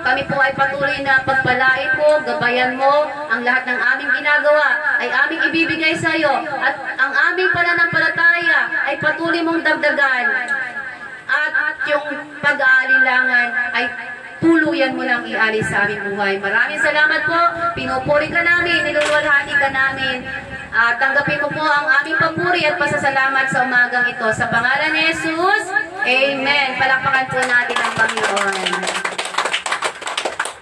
Kami po ay patuloy na pagpalain mo, gabayan mo ang lahat ng aming ginagawa ay aming ibibigay sa iyo at ang aming pananampalataya ay patuloy mong dagdagan at yung pag-aalinlangan ay tuluyan mo lang ialis sa aming buhay. Maraming salamat po. Pinupuri ka namin, niluluwalhati ka namin. Tanggapin mo po ang aming papuri at pasasalamat sa umagang ito. Sa pangalan ni Jesus, Amen. Palakpakan po natin ang Panginoon.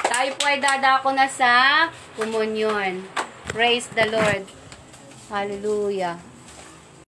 Tayo po ay dadako na sa komunyon. Praise the Lord. Hallelujah.